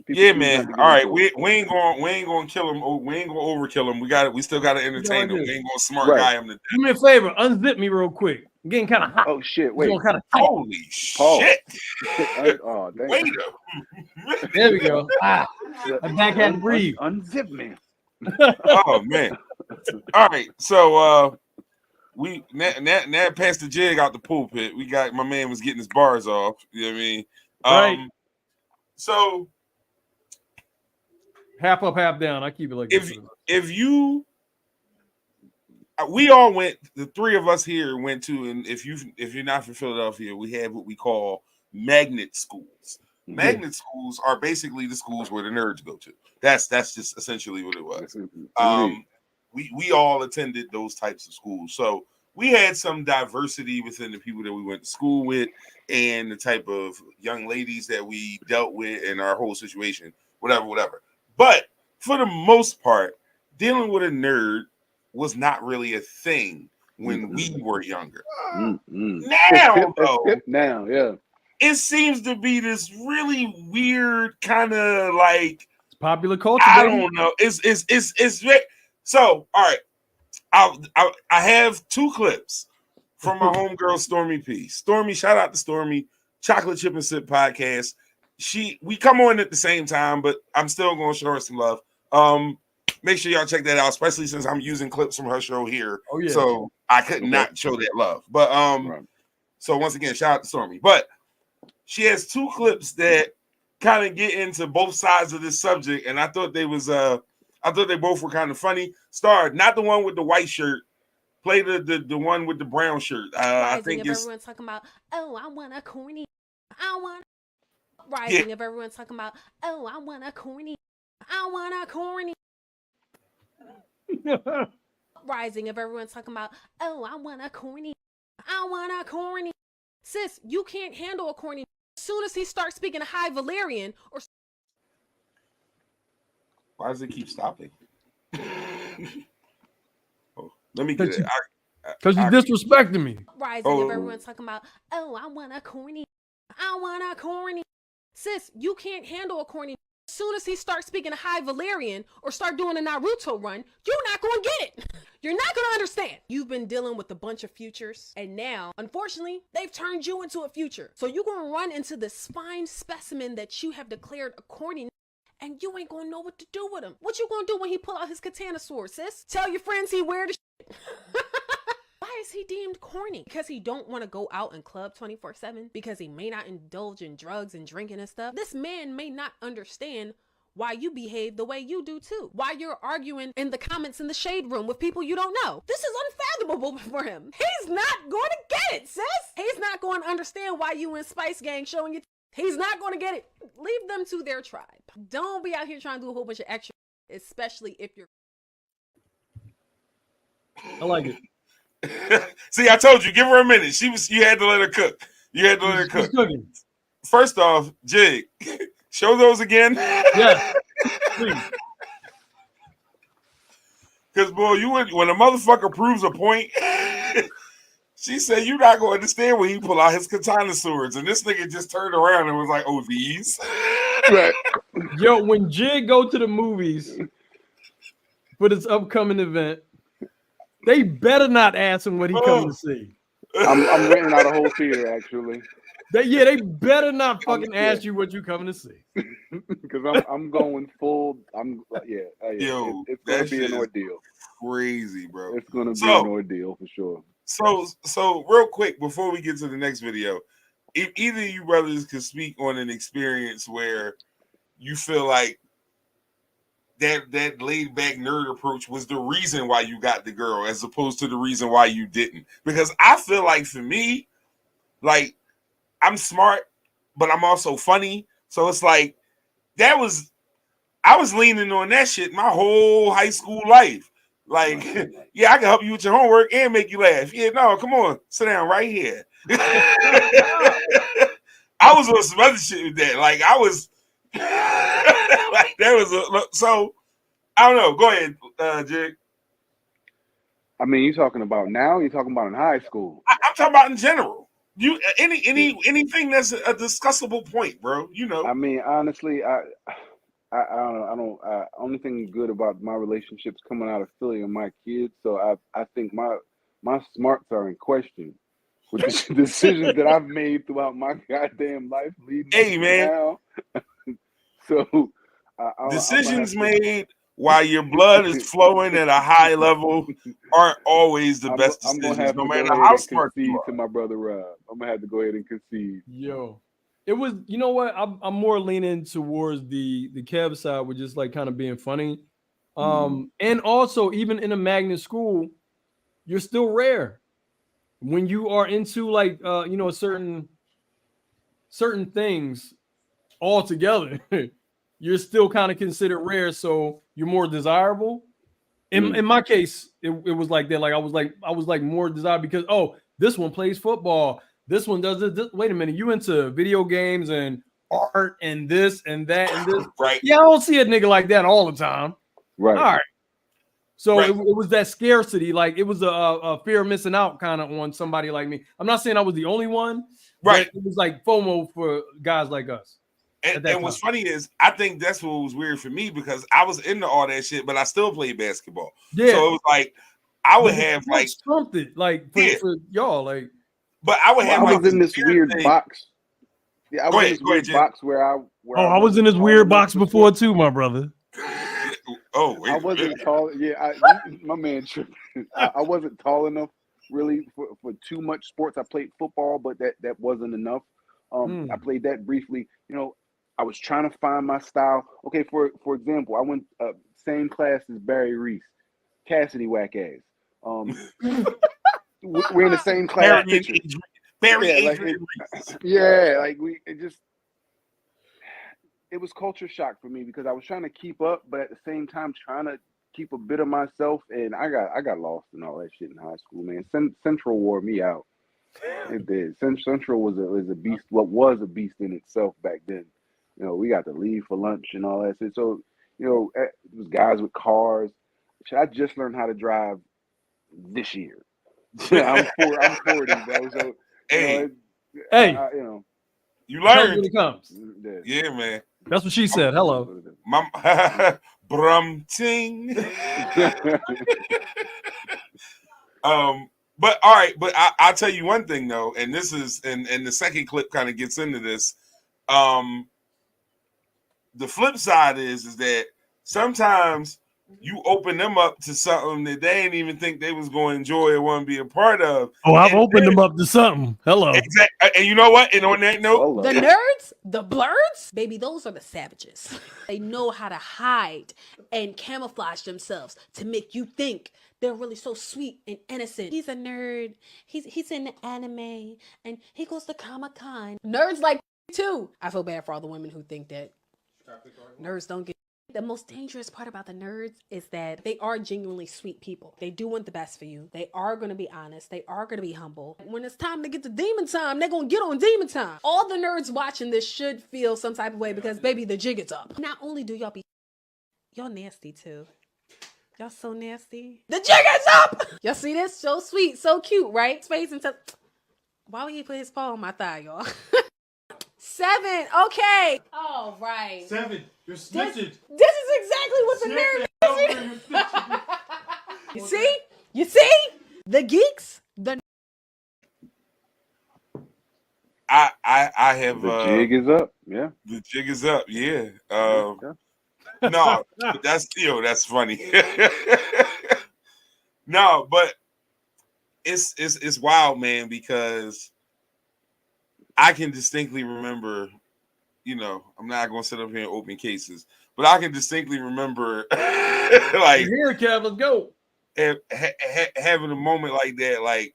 Yeah, choose man. not to get All right, into it. we ain't going to kill him. We ain't going to overkill him. We still got to entertain him. idea. We ain't going to smart Right. guy him to death. Do me a favor, unzip me real quick. I'm getting kind of hot. Oh shit! It's Wait. going kind of tight. Holy Pause. shit! Oh, dang. Wait a There we go. My back had to breathe. Unzip me. Oh man! All right, so we now passed the jig out the pulpit. We got my man was getting his bars off. You know what I mean? Right. So Half up, half down. I keep it like if you, we all went. The three of us here went to, and if you're not from Philadelphia, we have what we call magnet schools. Magnet schools are basically the schools where the nerds go to. That's just essentially what it was. We all attended those types of schools, so we had some diversity within the people that we went to school with, and the type of young ladies that we dealt with, and our whole situation, whatever. But for the most part, dealing with a nerd was not really a thing when we were younger. Now, though, yeah. it seems to be this really weird kind of like it's popular culture. I baby. don't know. It's so all right. I have two clips from my homegirl Stormy P. Stormy, shout out to Stormy, Chocolate Chip and Sip podcast. We come on at the same time, but I'm still going to show her some love. Make sure y'all check that out, especially since I'm using clips from her show here. Oh, yeah. So I could not show that love. But so once again, shout out to Stormy. But she has two clips that kind of get into both sides of this subject, and I thought they both were kind of funny. Star, not the one with the white shirt. Play the one with the brown shirt. I think it's everyone's talking about, oh, I want a corny. I want rising of everyone talking about, oh, I want a corny. I want a corny. Rising of everyone talking about, oh, I want a corny. I want a corny. Sis, you can't handle a corny. As soon as he starts speaking high Valerian or why does it keep stopping? Let me get it. Because you're disrespecting me. rising of everyone talking about, oh, I want a corny. I want a corny. Sis, you can't handle a corny. As soon as he starts speaking high Valerian or start doing a Naruto run, you're not going to get it. You're not going to understand. You've been dealing with a bunch of futures, and now, unfortunately, they've turned you into a future. So you're going to run into this fine specimen that you have declared a corny, and you ain't going to know what to do with him. What you going to do when he pull out his katana sword, sis? Tell your friends he wear the shit. Why is he deemed corny? Because he don't want to go out and club 24/7? Because he may not indulge in drugs and drinking and stuff? This man may not understand why you behave the way you do too. Why you're arguing in the comments in the shade room with people you don't know. This is unfathomable for him. He's not going to get it, sis. He's not going to understand why you in Spice Gang showing you. He's not going to get it. Leave them to their tribe. Don't be out here trying to do a whole bunch of extra, especially if you're. I like it. See, I told you, give her a minute. You had to let her cook. You had to let her cook. Cooking. First off, Jig, show those again. Yes. Please. Because boy, when a motherfucker proves a point, she said you're not gonna understand when he pull out his katana swords, and this nigga just turned around and was like, "Oh, these." Right. Yo, when Jig go to the movies for this upcoming event, they better not ask him what he coming to see. I'm renting out a whole theater actually. They better not fucking ask you what you coming to see. Because I'm going full. Yo, It's gonna that be shit an is ordeal. crazy, bro. It's gonna be an ordeal for sure. So real quick before we get to the next video, if either of you brothers could speak on an experience where you feel like that laid back nerd approach was the reason why you got the girl, as opposed to the reason why you didn't. Because I feel like for me, like I'm smart, but I'm also funny. So it's like I was leaning on that shit my whole high school life. Like, yeah, I can help you with your homework and make you laugh. Yeah, no, come on, sit down right here. I was on some other shit with that. Like, I was like, that was so. I don't know. Go ahead, Jig. I mean, you talking about now? You're talking about in high school? I'm talking about in general. You anything that's a discussable point, bro. You know. I mean, honestly, I don't know. Only thing good about my relationships coming out of Philly and my kids. So I think my smarts are in question with the decisions that I've made throughout my goddamn life leading Hey, up man. to now. So decisions made while your blood is flowing at a high level aren't always the best decisions, no matter how smart you are. To my brother Rob, I'm gonna have to go ahead and concede. Yo, it was. You know what? I'm more leaning towards the Kev side, with just like kind of being funny. And also even in a magnet school, you're still rare when you are into like certain things altogether. You're still kind of considered rare, so you're more desirable. In my case, it was like that. Like I was like more desirable because this one plays football. This one does it. Wait a minute, you into video games and art and this and that and this? Right. Yeah, I don't see a nigga like that all the time. Right. All right. So right. It was that scarcity. Like it was a fear of missing out kind of on somebody like me. I'm not saying I was the only one. Right. But it was like FOMO for guys like us. And what's funny is I think that's what was weird for me because I was into all that shit, but I still played basketball. Yeah. So it was like I would have like something like for y'all like. But I would have. I was in this weird box. Yeah, I was in this weird box where I. I was in this weird box before too, my brother. I wasn't tall. Yeah, my man tripping. I wasn't tall enough really for too much sports. I played football, but that wasn't enough. I played that briefly. I was trying to find my style. Okay, for example, I went same class as Barry Reese, Cassidy whack ass. We're in the same class. It was culture shock for me because I was trying to keep up, but at the same time trying to keep a bit of myself, and I got lost in all that shit in high school, man. Central wore me out. It did. Central was a beast. What was a beast in itself back then. We got to leave for lunch and all that shit. So, it was guys with cars. I just learned how to drive this year. I'm 40, bro. So, hey, you learn when it comes. Yeah, man. That's what she said. Hello, brum ting. But all right, but I'll tell you one thing though, and this is and the second clip kind of gets into this. The flip side is that sometimes you open them up to something that they didn't even think they was going to enjoy or want to be a part of. I've opened them up to something. Hello. Exactly. And you know what? And on that note, the nerds, the blurs, baby, those are the savages. They know how to hide and camouflage themselves to make you think they're really so sweet and innocent. He's a nerd. He's in the anime and he goes to Comic-Con. Nerds like too. I feel bad for all the women who think that nerds don't get. The most dangerous part about the nerds is that they are genuinely sweet people. They do want the best for you. They are going to be honest. They are going to be humble. When it's time to get to demon time, they're going to get on demon time. All the nerds watching this should feel some type of way because, baby, the jig is up. Not only do y'all be, y'all nasty too. Y'all so nasty. The jig is up. Y'all see this? So sweet, so cute, right? Space and why would he put his paw on my thigh, y'all? 7. Okay. All right. 7. You're snitching. This is exactly what the nerd is. You see? You see? The geeks. I have The jig is up. Yeah. The jig is up. Yeah. No, but that's funny. No, but it's wild, man, because I can distinctly remember, you know, I'm not gonna sit up here and open cases, but I can distinctly remember like here, Kev, let's go. Having a moment like that, like,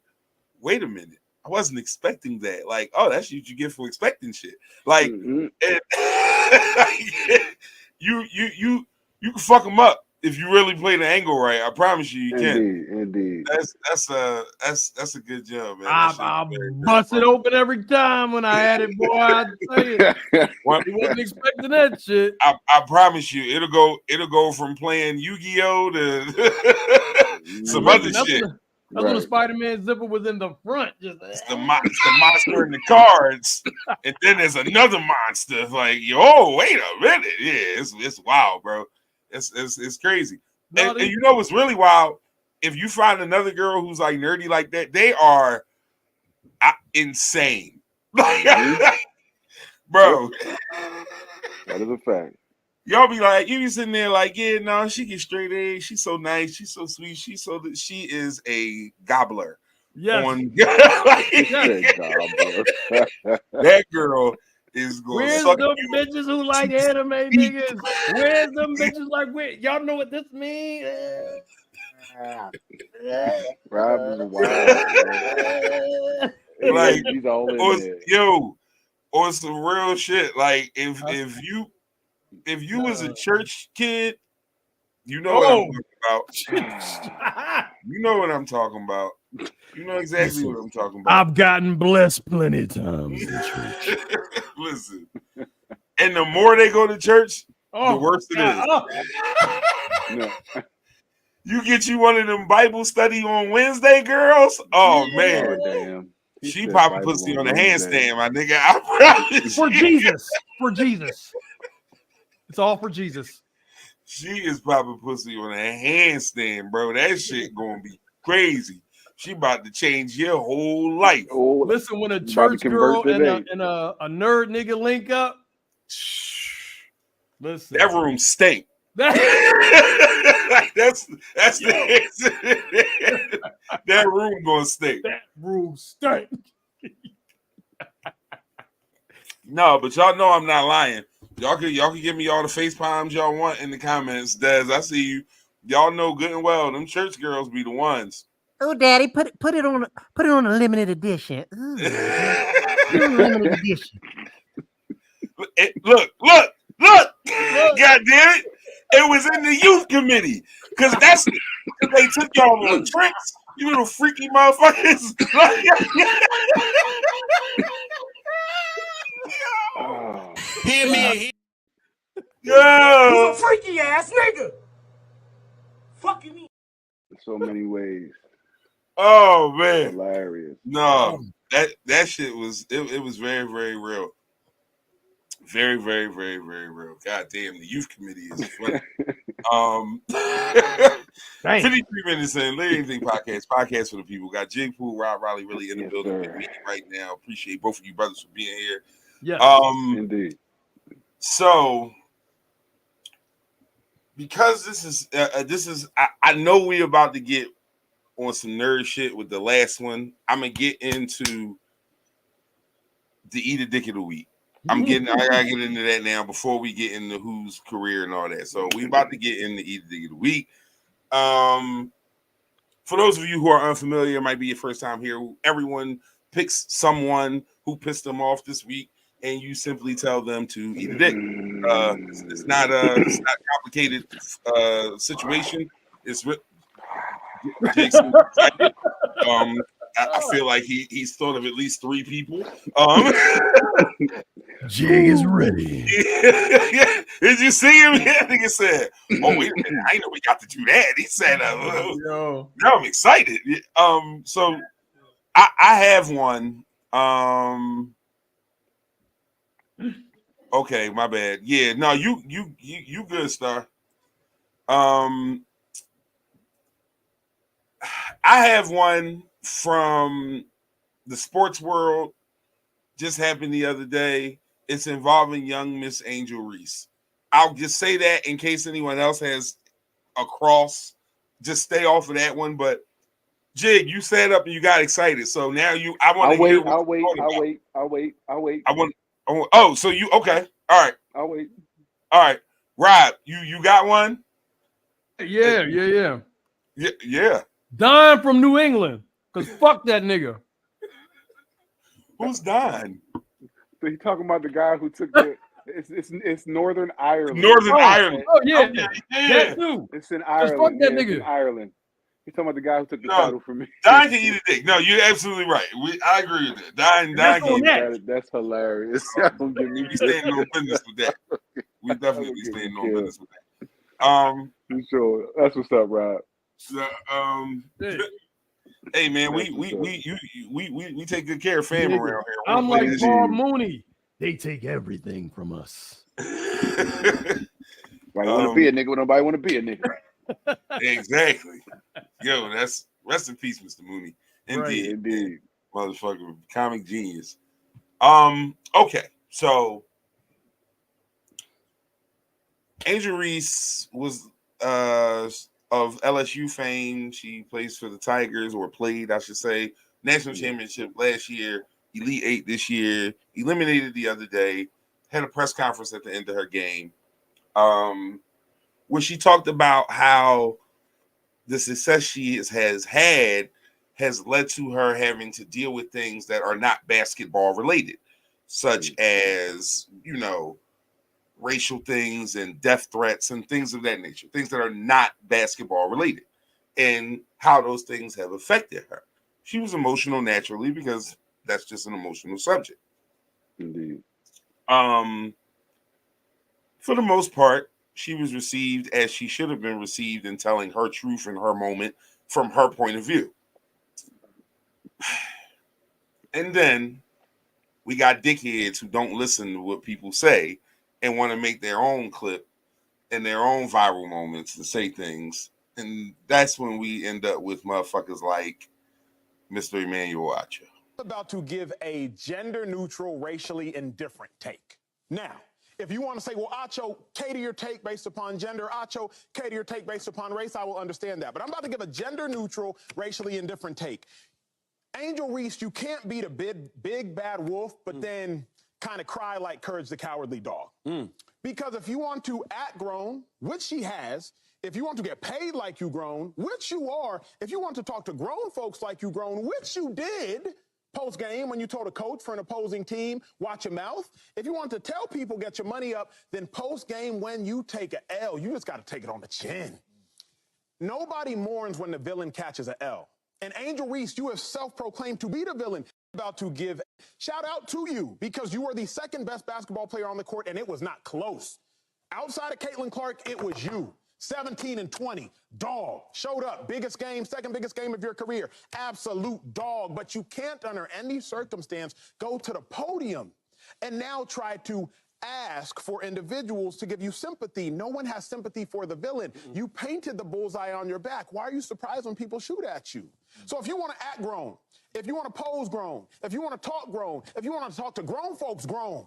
wait a minute, I wasn't expecting that. Like, oh, that's what you get for expecting shit. Like, you can fuck them up if you really play the angle right. I promise you, you can. Indeed. That's a good job, man. I bust it open every time when I had it, boy. I tell you, he wasn't expecting that shit. I promise you, it'll go from playing Yu-Gi-Oh to some other shit. That's when the Spider-Man zipper was in the front. Just it's the monster in the cards, and then there's another monster. It's like, yo, wait a minute, yeah, it's wild, bro. It's crazy. And you know what's really wild? If you find another girl who's like nerdy like that, they are insane, bro. That is a fact. Y'all be like, you be sitting there like, yeah, no, she gets straight A's. She's so nice. She's so sweet. She is a gobbler. Yes. That girl is going to suck them bitches who like anime niggas? Where's them bitches like, y'all know what this means? Rob is wild. Like, he's all in there. Yo, or some real shit. Like, if you was a church kid, you know what I'm talking about. You know what I'm talking about. You know exactly what I'm talking about. I've gotten blessed plenty of times in church. Listen, and the more they go to church, the worse it is. No. You get you one of them Bible study on Wednesday girls. Oh man, damn. She popping pussy on the handstand, my nigga. I promise. For Jesus. For Jesus. It's all for Jesus. She is popping pussy on a handstand, bro. That shit gonna be crazy. She about to change your whole life. Oh, listen, when a church girl and a nerd nigga link up, listen, that room stink. Like that's that room gonna stink. That room stink. No, but y'all know I'm not lying. Y'all can give me all the face palms y'all want in the comments. Des, I see you. Y'all know good and well them church girls be the ones. Oh, Daddy, put it on a limited edition. Ooh, limited edition. Look! God damn it! It was in the youth committee because they took y'all on tricks. You little freaky motherfuckers. Hear me. Yo, You a freaky ass nigga. Fucking me. In so many ways. Oh man, hilarious. No, that shit was it was very, very real. Very, very, very, very real. God damn, the youth committee is funny. 53 minutes in, Let Anything podcast for the people. Got Jig Pool, Rob Riley really in the building with me right now. Appreciate both of you brothers for being here. Yeah, indeed. So, because this is I know we're about to get on some nerd shit with the last one. I'm gonna get into the Eat a Dick of the Week. I gotta get into that now before we get into whose career and all that. So we about to get into Eat a Dick of the Week. For those of you who are unfamiliar, it might be your first time here. Everyone picks someone who pissed them off this week, and you simply tell them to eat a dick. It's not a complicated situation. It's I feel like he's thought of at least 3 people. Jig is ready. Did you see him? Yeah, nigga said, "Oh wait a minute, I know we got to do that." He said, Yo. "Now I'm excited." So I have one. Okay, my bad. Yeah, no, you good, Star. I have one from the sports world. Just happened the other day. It's involving young Miss Angel Reese. I'll just say that in case anyone else has a cross. Just stay off of that one. But Jig, you sat up and you got excited. So now I want to hear what I'll wait. I want. Oh, so you okay? All right. I'll wait. All right. Rob, you got one? Yeah. Yeah. Don from New England. Because fuck that nigga. Who's Don? So he talking about the guy who took the. It's Northern Ireland. Ireland. Oh yeah, Okay. that too. It's in Just Ireland. fuck that It's nigga. in Ireland. He's talking about the guy who took the title from me. Don can eat a dick. No, you're absolutely right. I agree with that. Don can eat a dick. That's hilarious. Don't give me We staying no business with that. We definitely staying no business with that. For sure. That's what's up, Rob. Hey man, we take good care of fam around here. I'm like Paul Mooney. They take everything from us. Right, want to be a nigga when nobody want to be a nigga. Exactly. Yo, that's rest in peace, Mr. Mooney. Indeed. Right, indeed. Motherfucker, comic genius. Okay, so Angel Reese was of LSU fame. She plays for the Tigers, or played, I should say, national championship last year, Elite 8 this year, eliminated the other day, had a press conference at the end of her game, where she talked about how the success she has had has led to her having to deal with things that are not basketball related, such as, racial things and death threats and things of that nature, things that are not basketball related, and how those things have affected her. She was emotional naturally because that's just an emotional subject. Indeed. For the most part, she was received as she should have been received in telling her truth in her moment from her point of view. And then we got dickheads who don't listen to what people say and want to make their own clip and their own viral moments and say things. And that's when we end up with motherfuckers like Mr. Emmanuel Acho. About to give a gender-neutral, racially indifferent take. Now, if you want to say, well, Acho, cater your take based upon gender, Acho, cater your take based upon race, I will understand that. But I'm about to give a gender-neutral, racially indifferent take. Angel Reese, you can't beat a big bad wolf, but then kind of cry like Courage the Cowardly Dog. Because if you want to act grown, which she has, if you want to get paid like you grown, which you are, if you want to talk to grown folks like you grown, which you did post-game when you told a coach for an opposing team, watch your mouth. If you want to tell people, get your money up, then post-game when you take an L, you just got to take it on the chin. Nobody mourns when the villain catches an L. And Angel Reese, you have self-proclaimed to be the villain. About to give shout out to you because you were the second best basketball player on the court, and it was not close. Outside of Caitlin Clark, it was you. 17 and 20, dog. Showed up, biggest game, second biggest game of your career. Absolute dog, but you can't under any circumstance go to the podium and now try to ask for individuals to give you sympathy. No one has sympathy for the villain. You painted the bullseye on your back. Why are you surprised when people shoot at you? So if you want to act grown, if you want to pose grown, if you want to talk grown, if you want to talk to grown folks grown,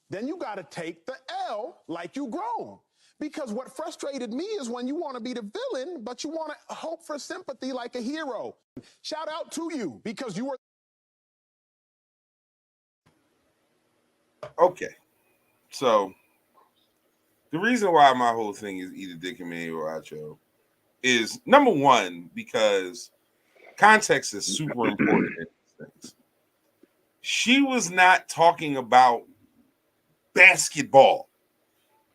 then you got to take the L like you grown. Because what frustrated me is when you want to be the villain, but you want to hope for sympathy like a hero. Shout out to you because you were. Okay. So the reason why my whole thing is eat a dick Emmanuel Acho is, number one, because context is super important in these things. She was not talking about basketball.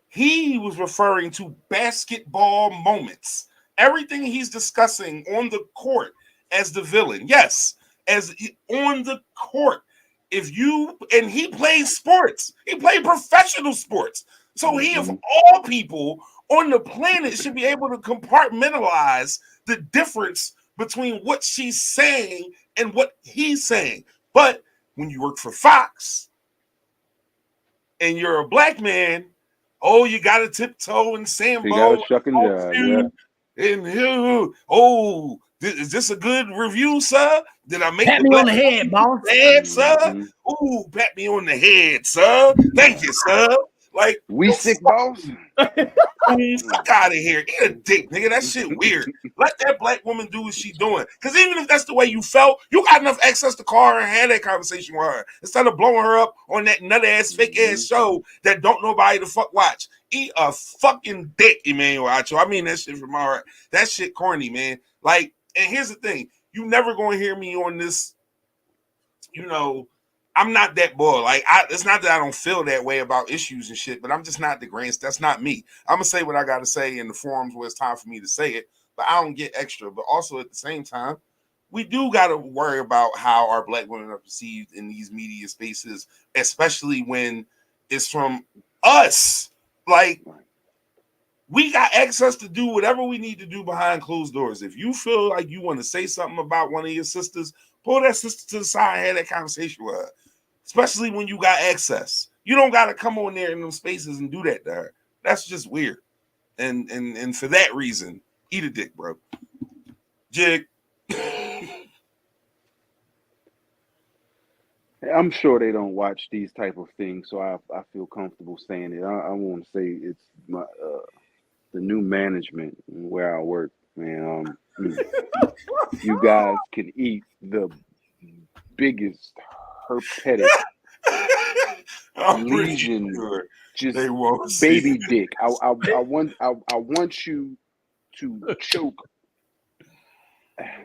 He was referring to basketball moments. Everything he's discussing on the court as the villain. Yes, as on the court. And he plays sports. He played professional sports. So he, of all people on the planet, should be able to compartmentalize the difference between what she's saying and what he's saying. But when you work for Fox and you're a black man, oh, you got to tiptoe and sambo. You got to shuck and jive, And is this a good review, sir? Did I make Pat me on the head, boss? Head, sir? Ooh, pat me on the head, sir. Thank you, sir. Like, we sick, boss. Fuck out of here. Eat a dick, nigga. That shit weird. Let that black woman do what she doing. Because even if that's the way you felt, you got enough access to call her and have that conversation with her. Instead of blowing her up on that nut-ass, fake-ass show that don't nobody the fuck watch. Eat a fucking dick, Emmanuel Acho. I mean that shit from my heart. That shit corny, man. Like, and here's the thing. You never going to hear me on this, I'm not that boy. Like, it's not that I don't feel that way about issues and shit, but I'm just not the greatest. That's not me. I'm going to say what I got to say in the forums where it's time for me to say it, but I don't get extra. But also at the same time, we do got to worry about how our black women are perceived in these media spaces, especially when it's from us. Like, we got access to do whatever we need to do behind closed doors. If you feel like you want to say something about one of your sisters, pull that sister to the side and have that conversation with her. Especially when you got access. You don't got to come on there in those spaces and do that to her. That's just weird. And for that reason, eat a dick, bro. Jig. I'm sure they don't watch these type of things, so I feel comfortable saying it. I want to say it's my the new management where I work, man. You guys can eat the biggest herpetic lesion, sure just they won't baby dick. I want you to choke.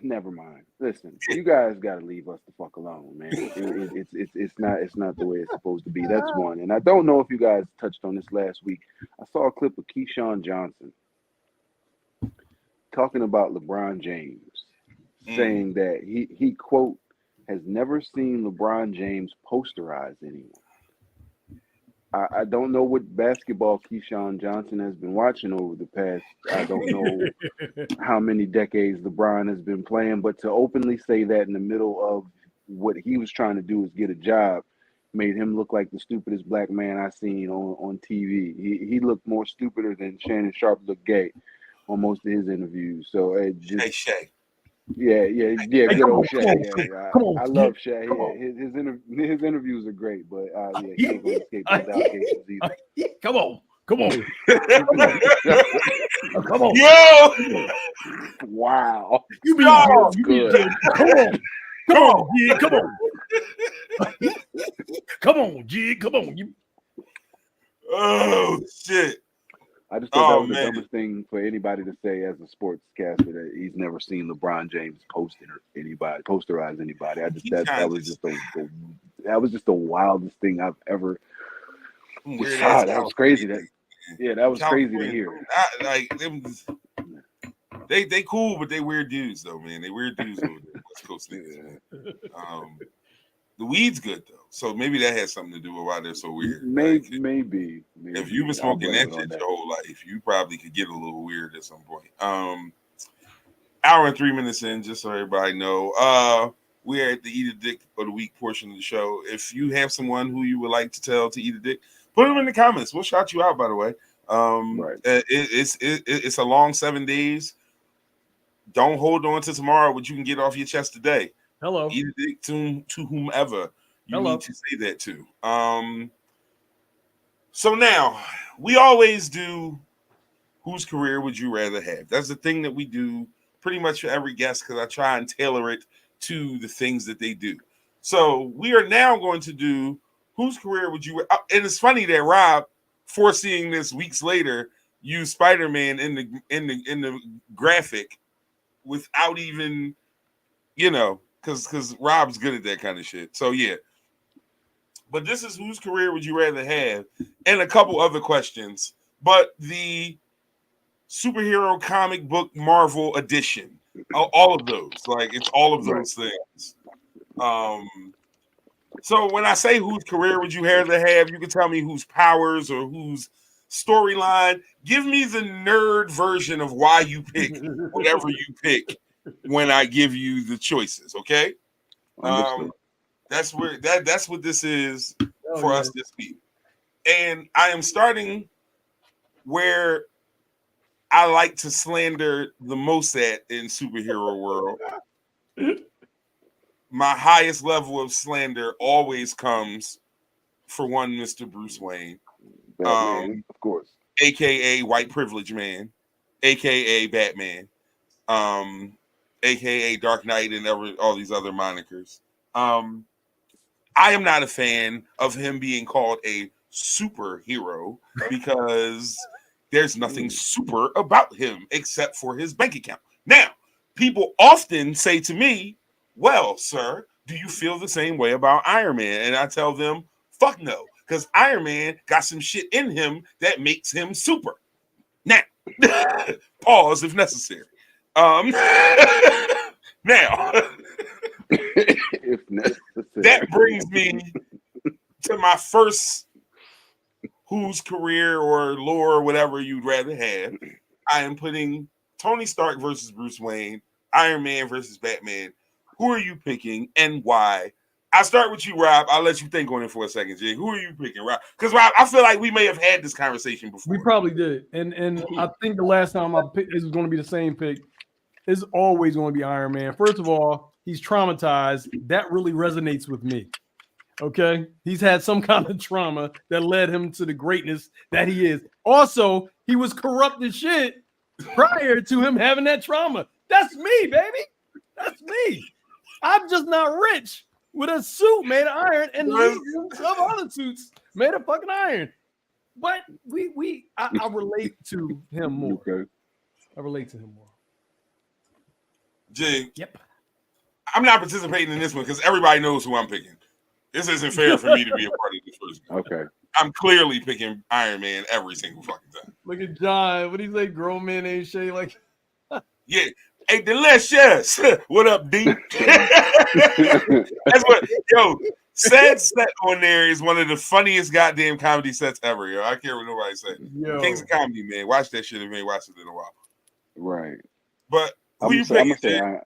Never mind. Listen, you guys got to leave us the fuck alone, man. It's not the way it's supposed to be. That's one. And I don't know if you guys touched on this last week. I saw a clip of Keyshawn Johnson talking about LeBron James, saying that he quote has never seen LeBron James posterize anyone. I don't know what basketball Keyshawn Johnson has been watching over the past, I don't know how many decades LeBron has been playing, but to openly say that in the middle of what he was trying to do is get a job made him look like the stupidest black man I seen on TV. He looked more stupider than Shannon Sharp looked gay on most of his interviews. So it just... Hey, Shay. Yeah, good old Shay. Come on, I love Shay. His interviews are great, but he ain't gonna escape those allegations either. Come on. Come on. Yo! Wow. You mean That's good. Come on. Come on, Jig. Come on. Come on, Jig. Come on. Oh, shit. I just thought that was the dumbest thing for anybody to say as a sportscaster, that he's never seen LeBron James posterize anybody. That was just the wildest thing I've ever. That was crazy. That was crazy to hear. They cool, but they weird dudes though, man. They weird dudes over there. West Coast niggas, man. The weed's good though, so maybe that has something to do with why they're so weird. Maybe. If you've been smoking that shit your whole life, you probably could get a little weird at some point. Hour and 3 minutes in, just so everybody know. We are at the Eat a Dick of the Week portion of the show. If you have someone who you would like to tell to eat a dick, put them in the comments. We'll shout you out, by the way. Right. It's a long 7 days. Don't hold on to tomorrow what you can get off your chest today. Hello. Eat a dick to whomever you need to say that to. So now we always do whose career would you rather have? That's the thing that we do pretty much for every guest, because I try and tailor it to the things that they do. So we are now going to do whose career would you, and it's funny that Rob, foreseeing this weeks later, used Spider-Man in the graphic without even, because Rob's good at that kind of shit. So yeah. But this is whose career would you rather have, and a couple other questions. But the superhero comic book Marvel edition, all of those, like it's all of those things. So when I say whose career would you rather have, you can tell me whose powers or whose storyline. Give me the nerd version of why you pick whatever you pick when I give you the choices. Okay, that's where that's what this is for us this week. And I am starting where I like to slander the most at in superhero world. My highest level of slander always comes for one Mr. Bruce Wayne, Batman, of course, aka White Privilege Man, aka Batman, aka Dark Knight, and all these other monikers. I am not a fan of him being called a superhero because there's nothing super about him except for his bank account. Now, people often say to me, well, sir, do you feel the same way about Iron Man? And I tell them, fuck no, because Iron Man got some shit in him that makes him super. Now, pause if necessary. Now, if necessary. That brings me to my first whose career or lore or whatever you'd rather have. I am putting Tony Stark versus Bruce Wayne, Iron Man versus Batman. Who are you picking and why? I'll start with you, Rob. I'll let you think on it for a second, Jay. Who are you picking, Rob? Because Rob, I feel like we may have had this conversation before. We probably did. And I think the last time I picked is going to be the same pick. It's always going to be Iron Man. First of all, he's traumatized. That really resonates with me. Okay? He's had some kind of trauma that led him to the greatness that he is. Also, he was corrupt as shit prior to him having that trauma. That's me, baby. That's me. I'm just not rich with a suit made of iron and legions of other suits made of fucking iron. But I relate to him more. Okay. I relate to him more. Jig. Yep. I'm not participating in this one because everybody knows who I'm picking. This isn't fair for me to be a part of this first one. Okay. I'm clearly picking Iron Man every single fucking time. Look at John. What do you say? Grown men ain't shit like. Yeah. Hey, delicious. What up, D? That's what, yo, Sad set on there is one of the funniest goddamn comedy sets ever, yo. I care what nobody says. Kings of Comedy, man. Watch that shit if you ain't watched it in a while. Right. But who I'm you gonna picking? say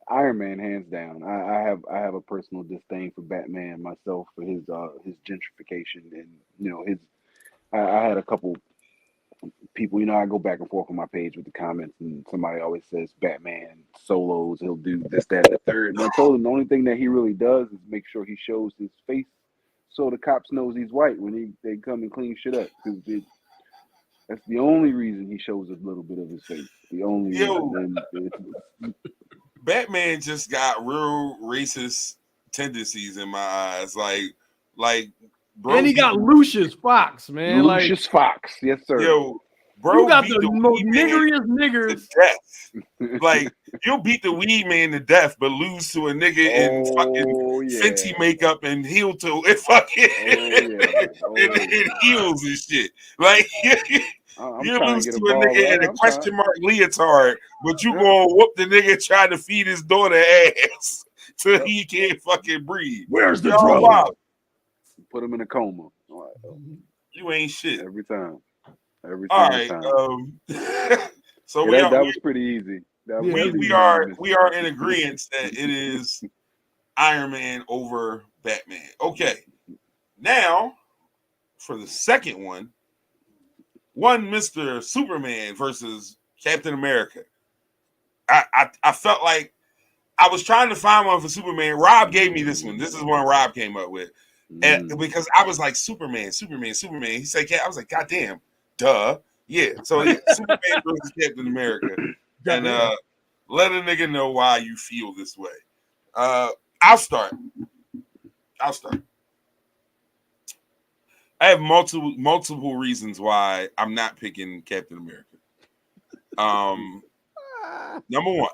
Iron Man, hands down. I have a personal disdain for Batman myself for his gentrification and his. I had a couple people, I go back and forth on my page with the comments, and somebody always says Batman solos, he'll do this, that, and the third. And I told him the only thing that he really does is make sure he shows his face so the cops knows he's white when they come and clean shit up. That's the only reason he shows a little bit of his face. The only reason. Batman just got real racist tendencies in my eyes. Like bro, and he got Lucius Fox, man. Lucius Fox, yes, sir. Yo, bro, you got the most niggeriest niggers. Like, you'll beat the weed man to death, but lose to a nigga in fucking Fenty makeup and heel toe and fucking and heels and shit. Like, you lose to a nigga in a question mark leotard, but you gonna whoop the nigga trying to feed his daughter ass till he can't fucking breathe. Where's the drug? wow. Put him in a coma. You ain't shit. Every time. Every All time. So that was pretty easy. We are in agreement that it is Iron Man over Batman. Okay. Now, for the second one Mr. Superman versus Captain America. I felt like I was trying to find one for Superman. Rob gave me this one. This is one Rob came up with. And because I was like, Superman. He said, I was like, God damn, duh. Yeah. So Superman versus Captain America. And let a nigga know why you feel this way. I'll start. I have multiple reasons why I'm not picking Captain America. Number one.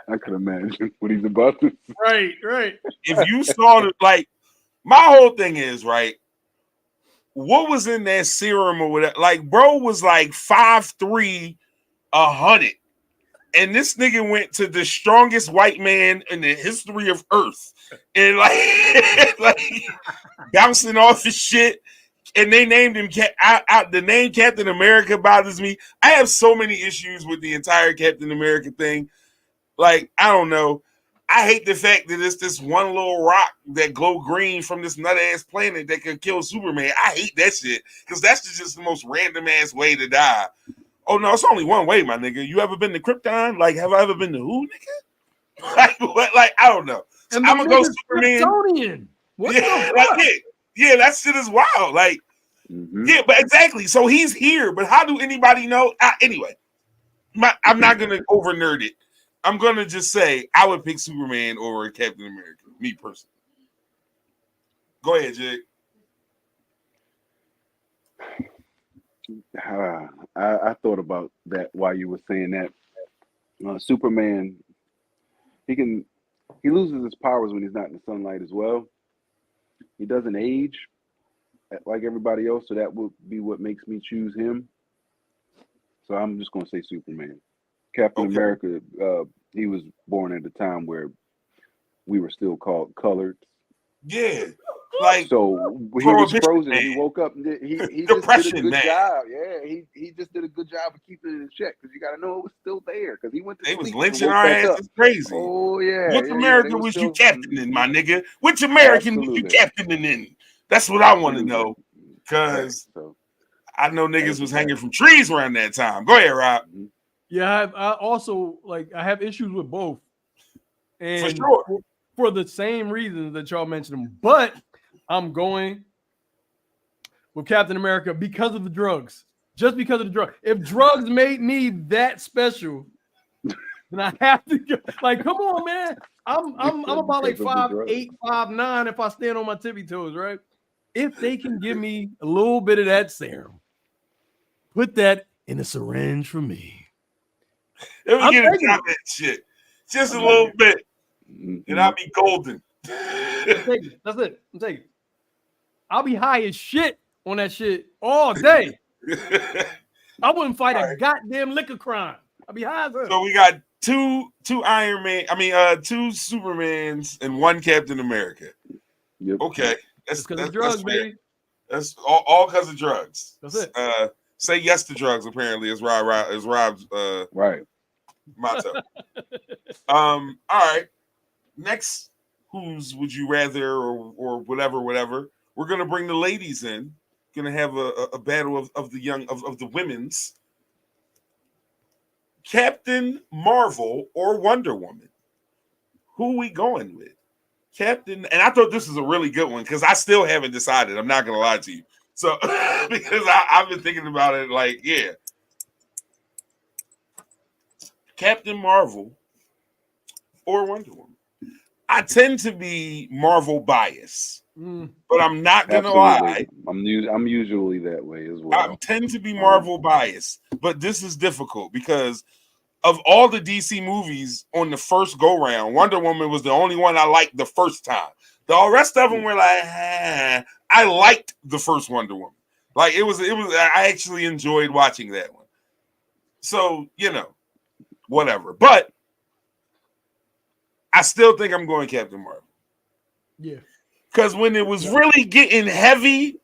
I can imagine what he's about to say. Right. If you saw it, like, my whole thing is, right, what was in that serum or whatever? Like, bro was like 5'3", 100. and this nigga went to the strongest white man in the history of Earth, and like, like bouncing off his shit. And they named him. The name Captain America bothers me. I have so many issues with the entire Captain America thing. Like, I don't know. I hate the fact that it's this one little rock that glow green from this nut ass planet that could kill Superman. I hate that shit because that's just the most random ass way to die. Oh no, it's only one way, my nigga. You ever been to Krypton? Like, have I ever been to who, nigga? Like, what? Like, I don't know. So I'm gonna go Superman. Kryptonian. What yeah, the like, fuck? yeah, that shit is wild. Like, yeah, but exactly. So he's here, but how do anybody know? Anyway, I'm not gonna over nerd it. I'm gonna just say I would pick Superman over Captain America. Me personally. Go ahead, Jig. I thought about that while you were saying that. Superman, he loses his powers when he's not in the sunlight as well. He doesn't age like everybody else, so that would be what makes me choose him. So I'm just gonna say Superman. Captain America, he was born at a time where we were still called colored. Yeah. Like, so he was frozen. Man. He woke up. He just did a good job. Yeah, he just did a good job of keeping it in check because you got to know it was still there because he went to. They was lynching our asses crazy. Oh yeah. Which America was you captaining, my nigga? Which American was you captaining in? That's what I want to know because I know niggas was hanging from trees around that time. Go ahead, Rob. Yeah, I also I have issues with both, and for sure for the same reasons that y'all mentioned them, but I'm going with Captain America because of the drugs. Just because of the drugs. If drugs made me that special, then I have to go. Like, come on, man. I'm about like 5'8", 5'9" if I stand on my tippy toes, right? If they can give me a little bit of that serum, put that in a syringe for me. Let me get a drop that shit. Just a little bit. And I'll be golden. That's it. I'm taking it. I'll be high as shit on that shit all day. I wouldn't fight a goddamn liquor crime. I'll be high as hell. So we got two Iron Man. I mean, two Supermans and one Captain America. Yep. Okay, that's because of drugs, baby. That's all because of drugs. That's it. Say yes to drugs. Apparently, is Rob's right motto. All right. Next, whose would you rather or whatever. We're gonna bring the ladies in. Gonna have a battle of the women's. Captain Marvel or Wonder Woman. Who we going with? Captain, and I thought this was a really good one because I still haven't decided. I'm not gonna lie to you. So because I've been thinking about it, like, yeah. Captain Marvel or Wonder Woman. I tend to be Marvel biased, but I'm not gonna lie. I'm usually that way as well. I tend to be Marvel biased, but this is difficult because of all the DC movies on the first go round, Wonder Woman was the only one I liked the first time. The rest of them were like, I liked the first Wonder Woman. Like it was. I actually enjoyed watching that one. So whatever. But I still think I'm going Captain Marvel. Yeah. Because when it was really getting heavy,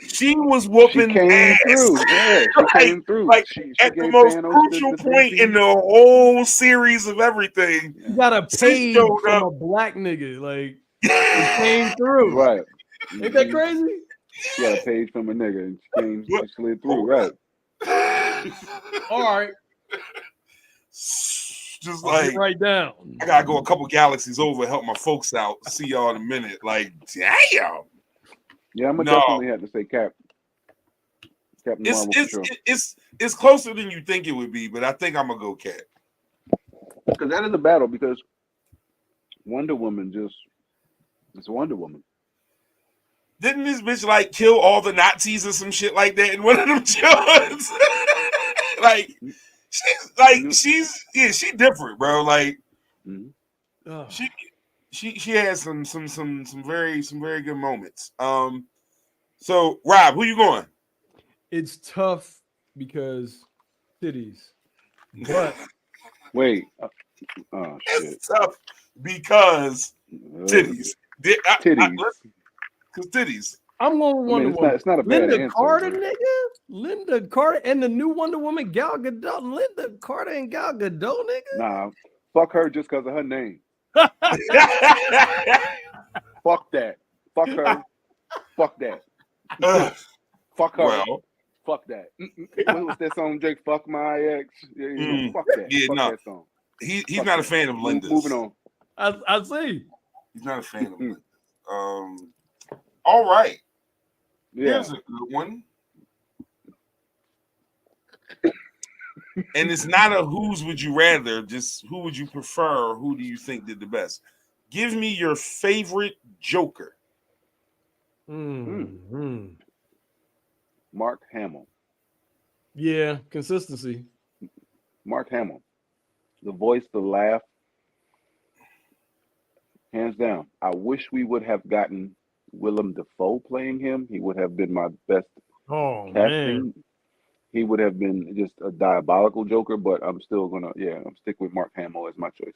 she was whooping ass. She came through. Like at the most crucial point in the whole series of everything. You got a page from a black nigga. Like, it came through. Right. Ain't that crazy? She got a page from a nigga and she slid through. Right. All right. Just like right down. I gotta go a couple galaxies over, help my folks out. See y'all in a minute. Like, damn. Yeah, I'm gonna definitely have to say Captain Marvel for sure. It's closer than you think it would be, but I think I'm gonna go Cap. Because that is a battle. Because Wonder Woman it's Wonder Woman. Didn't this bitch like kill all the Nazis or some shit like that in one of them shows? Like. She's different, bro. Like she has some very good moments. So Rob, who you going? It's tough because cities, but Wait. Oh shit. It's tough because titties. Titties. Because titties. I'm going with I Wonder mean, Woman. it's not a bad Linda answer. Carter, but- nigga. Linda Carter and the new Wonder Woman, Gal Gadot. Linda Carter and Gal Gadot, nigga. Nah, fuck her just because of her name. Fuck that. Fuck her. Fuck that. Fuck her. Well, Fuck that. What was that song, Drake? Fuck my ex. Yeah, fuck that. yeah, fuck no. that song. he's Fuck not a that. fan of Linda's. Moving on. I see. He's not a fan of Linda's. All right. Yeah. Here's a good one. And it's not a whose would you rather, just who would you prefer, or who do you think did the best? Give me your favorite Joker. Mark Hamill. Yeah, consistency. Mark Hamill. The voice, the laugh. Hands down. I wish we would have gotten Willem Dafoe playing him. He would have been my best Oh casting. man. He would have been just a diabolical Joker, but I'm still gonna, I'm stick with Mark Hamill as my choice.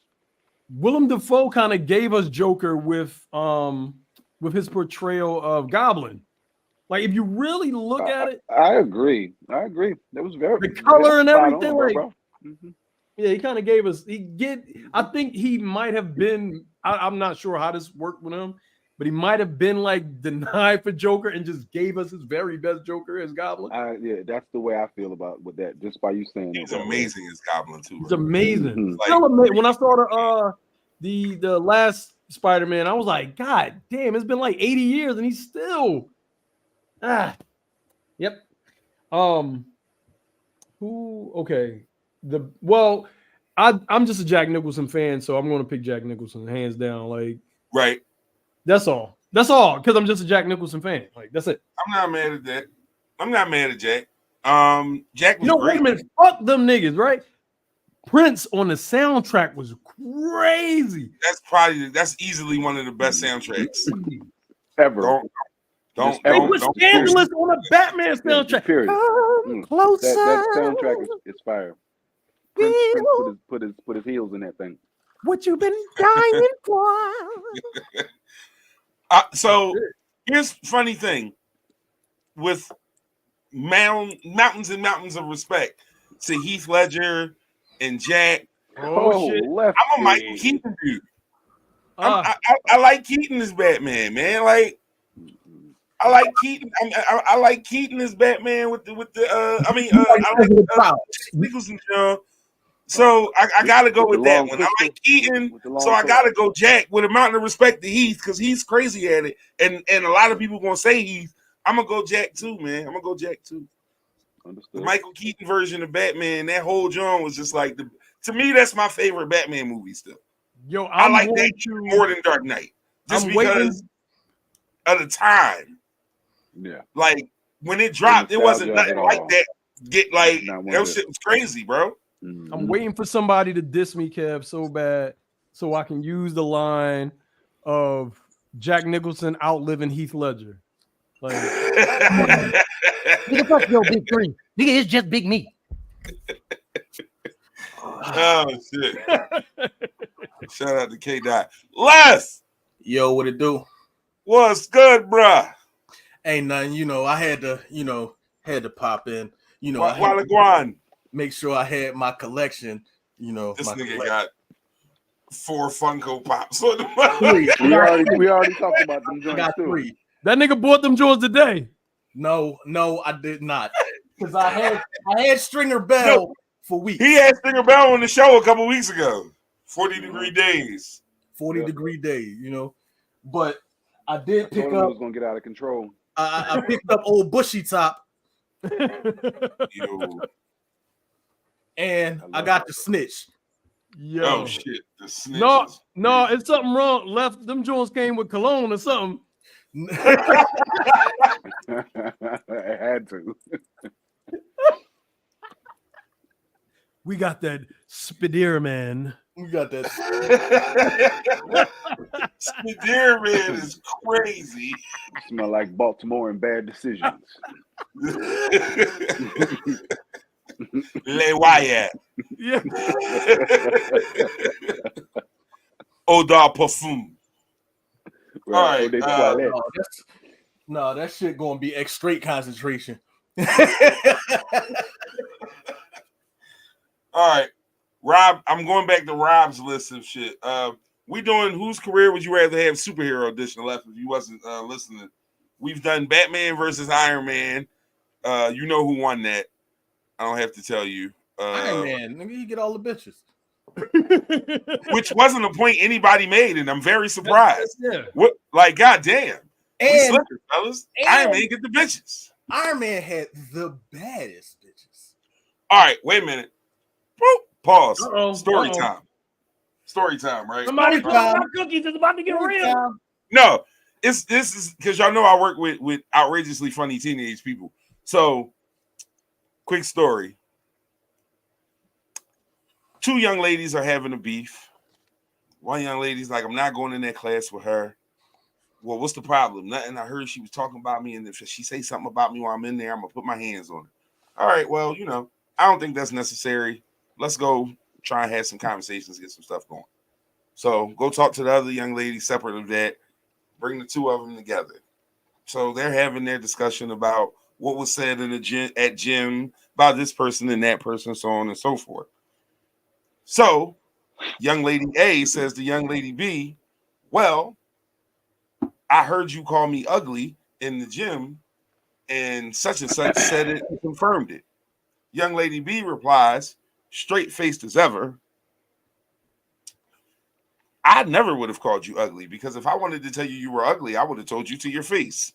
Willem Dafoe kind of gave us Joker with his portrayal of Goblin. Like if you really look at it, I agree. That was very the color and spot on, everything. Like, yeah, he kind of gave us. I think he might have been. I'm not sure how this worked with him, but he might have been like denied for Joker and just gave us his very best Joker as Goblin. Yeah, that's the way I feel about with that. Just by you saying He's amazing as Goblin too. It's amazing. Mhm. Still amazing. When I saw the last Spider-Man, I was like, God damn, it's been like 80 years and he's still yep. I'm just a Jack Nicholson fan, so I'm gonna pick Jack Nicholson hands down. Like, right. That's all. Because I'm just a Jack Nicholson fan. Like, that's it. I'm not mad at that. I'm not mad at Jack. Jack was great. Wait a minute. Fuck them niggas, right? Prince on the soundtrack was crazy. That's easily one of the best soundtracks ever. Don't scandalous on a Batman soundtrack. Period. Come closer. That soundtrack is fire. Prince put his heels in that thing. What you been dying for? So here's the funny thing with mountains and mountains of respect to Heath Ledger and Jack. Shit. I'm a Michael Keaton dude. I like Keaton as Batman, man. Like I like Keaton. I like Keaton as Batman with the. I like Nicholson. So I gotta go with that one. I like Keaton, so I gotta go Jack with a mountain of respect to Heath because he's crazy at it, and a lot of people gonna say Heath. I'm gonna go Jack too, man. I'm gonna go Jack too. Understood. The Michael Keaton version of Batman, that whole John was just like to me, that's my favorite Batman movie still. Yo, I like that more than Dark Knight, just because of the time. Yeah, like when it dropped, it wasn't nothing like that. That shit was crazy, bro. I'm waiting for somebody to diss me, Kev, so bad, so I can use the line of Jack Nicholson outliving Heath Ledger. Like, nigga, fuck your big three. Nigga, it's just big meat. Oh shit! Shout out to K Dot. Les, yo, what it do? What's good, bruh? Ain't nothing. I had to pop in. Guan. Make sure I had my collection. This nigga got 4 Funko Pops. we already talked about them joints. I got 3. That nigga bought them joints today. No, I did not. Because I had Stringer Bell for weeks. He had Stringer Bell on the show a couple weeks ago. 40-degree days. 40-degree days, But I did pick up. It was gonna get out of control. I picked up old Bushy Top. Yo. And I got the snitch. Yo. Oh shit, the snitch. No, it's something wrong. Left them joints came with cologne or something. It had to. We got that Spideer man. We got that. Spideer man is crazy. Smell like Baltimore and bad decisions. Lay Wyatt. Yeah. Eau de parfum. Right. All right. Eau de toilette. No, that shit gonna be straight concentration. All right, Rob. I'm going back to Rob's list of shit. We doing whose career would you rather have superhero edition left if you wasn't listening? We've done Batman versus Iron Man. You know who won that. I don't have to tell you. Iron Man, nigga, you get all the bitches. Which wasn't a point anybody made, and I'm very surprised. Yeah. What, like, goddamn. We And, slipping, fellas. Iron Man get the bitches. Iron Man had the baddest bitches. All right, wait a minute. Boop. Pause. Story Uh-oh. time. Story time, right? Somebody call my cookies. It's about to get real. No, this is because y'all know I work with outrageously funny teenage people. So, quick story. Two young ladies are having a beef. One young lady's like, I'm not going in that class with her. Well, what's the problem? Nothing. I heard she was talking about me, and if she say something about me while I'm in there, I'm gonna put my hands on her. All right, well, you know, I don't think that's necessary. Let's go try and have some conversations, get some stuff going. So go talk to the other young lady separate of that. Bring the two of them together. So they're having their discussion about what was said in the gym at gym about this person and that person, so on and so forth. So young lady A says to young lady B, well, I heard you call me ugly in the gym, and such said it and confirmed it. Young lady B replies, straight-faced as ever, I never would have called you ugly, because if I wanted to tell you you were ugly, I would have told you to your face.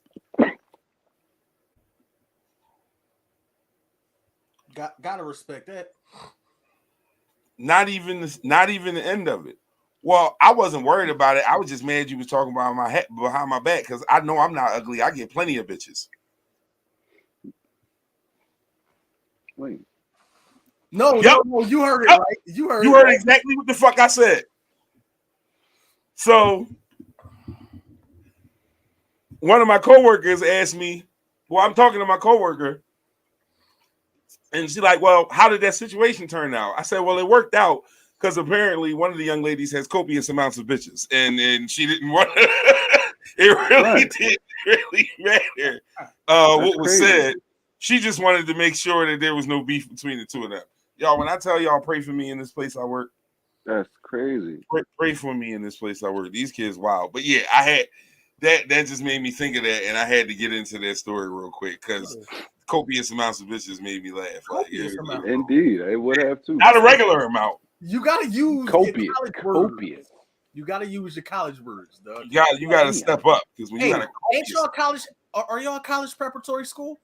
Gotta respect that. Not even the end of it. Well, I wasn't worried about it. I was just mad you was talking about my head behind my back, because I know I'm not ugly. I get plenty of bitches. Wait. No, Yep. no, you heard it Yep. right. You heard You heard exactly what the fuck I said. So one of my coworkers asked me, well, I'm talking to my coworker, and she's like, well, how did that situation turn out? I said, well, it worked out because apparently one of the young ladies has copious amounts of bitches, and she didn't want to. It really didn't really matter what was said. She just wanted to make sure that there was no beef between the two of them. Y'all, when I tell y'all pray for me in this place I work, that's crazy. Pray for me in this place I work. These kids wild. But yeah, I had that just made me think of that, and I had to get into that story real quick because copious amounts of bitches made me laugh. Like, indeed, it would have too. Not a regular amount. You gotta use copious. Copious. You gotta use your college words, dog. You gotta step up, because when you gotta. Ain't y'all college? Are y'all college preparatory school?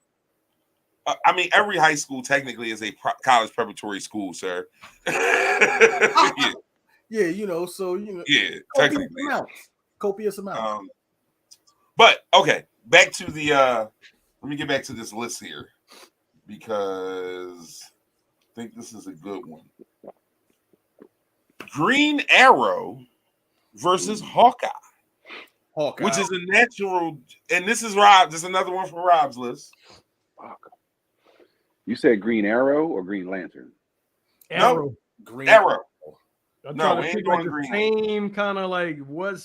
I mean, every high school technically is a college preparatory school, sir. Yeah. Yeah, you know, so you know. Yeah, technically. Copious amounts. But okay, back to the. Let me get back to this list here, because I think this is a good one. Green Arrow versus Hawkeye. Which is a natural, and this is Rob. This is another one from Rob's list. You said Green Arrow or Green Lantern? Arrow. No, Green Arrow. No, we ain't going green. Same kind of like what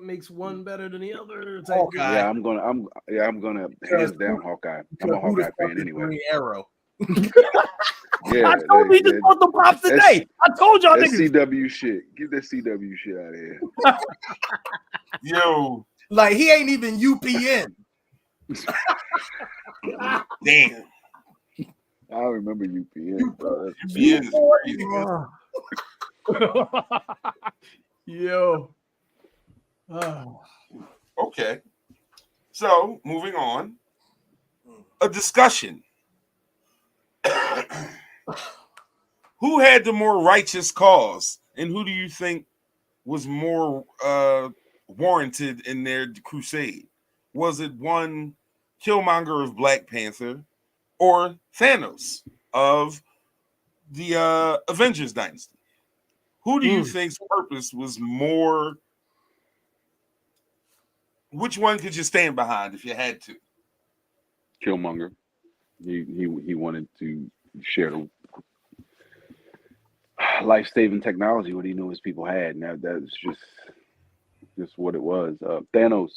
makes one better than the other. Hawkeye. Yeah, I'm gonna hands down Hawkeye. I'm a Hawkeye fan anyway. Green Arrow. Yeah, I told you just bought the pops today. I told y'all niggas. CW shit. Get that CW shit out of here. Yo, like he ain't even UPN. Damn. I remember UPN. Bro. UPN is crazy. Yo. Okay. So moving on. A discussion. Who had the more righteous cause, and who do you think was more warranted in their crusade? Was it one Killmonger of Black Panther or Thanos of the Avengers dynasty? Who do you think's purpose was more? Which one could you stand behind if you had to? Killmonger. He wanted to share life-saving technology. What he knew his people had, and that's just what it was. Thanos.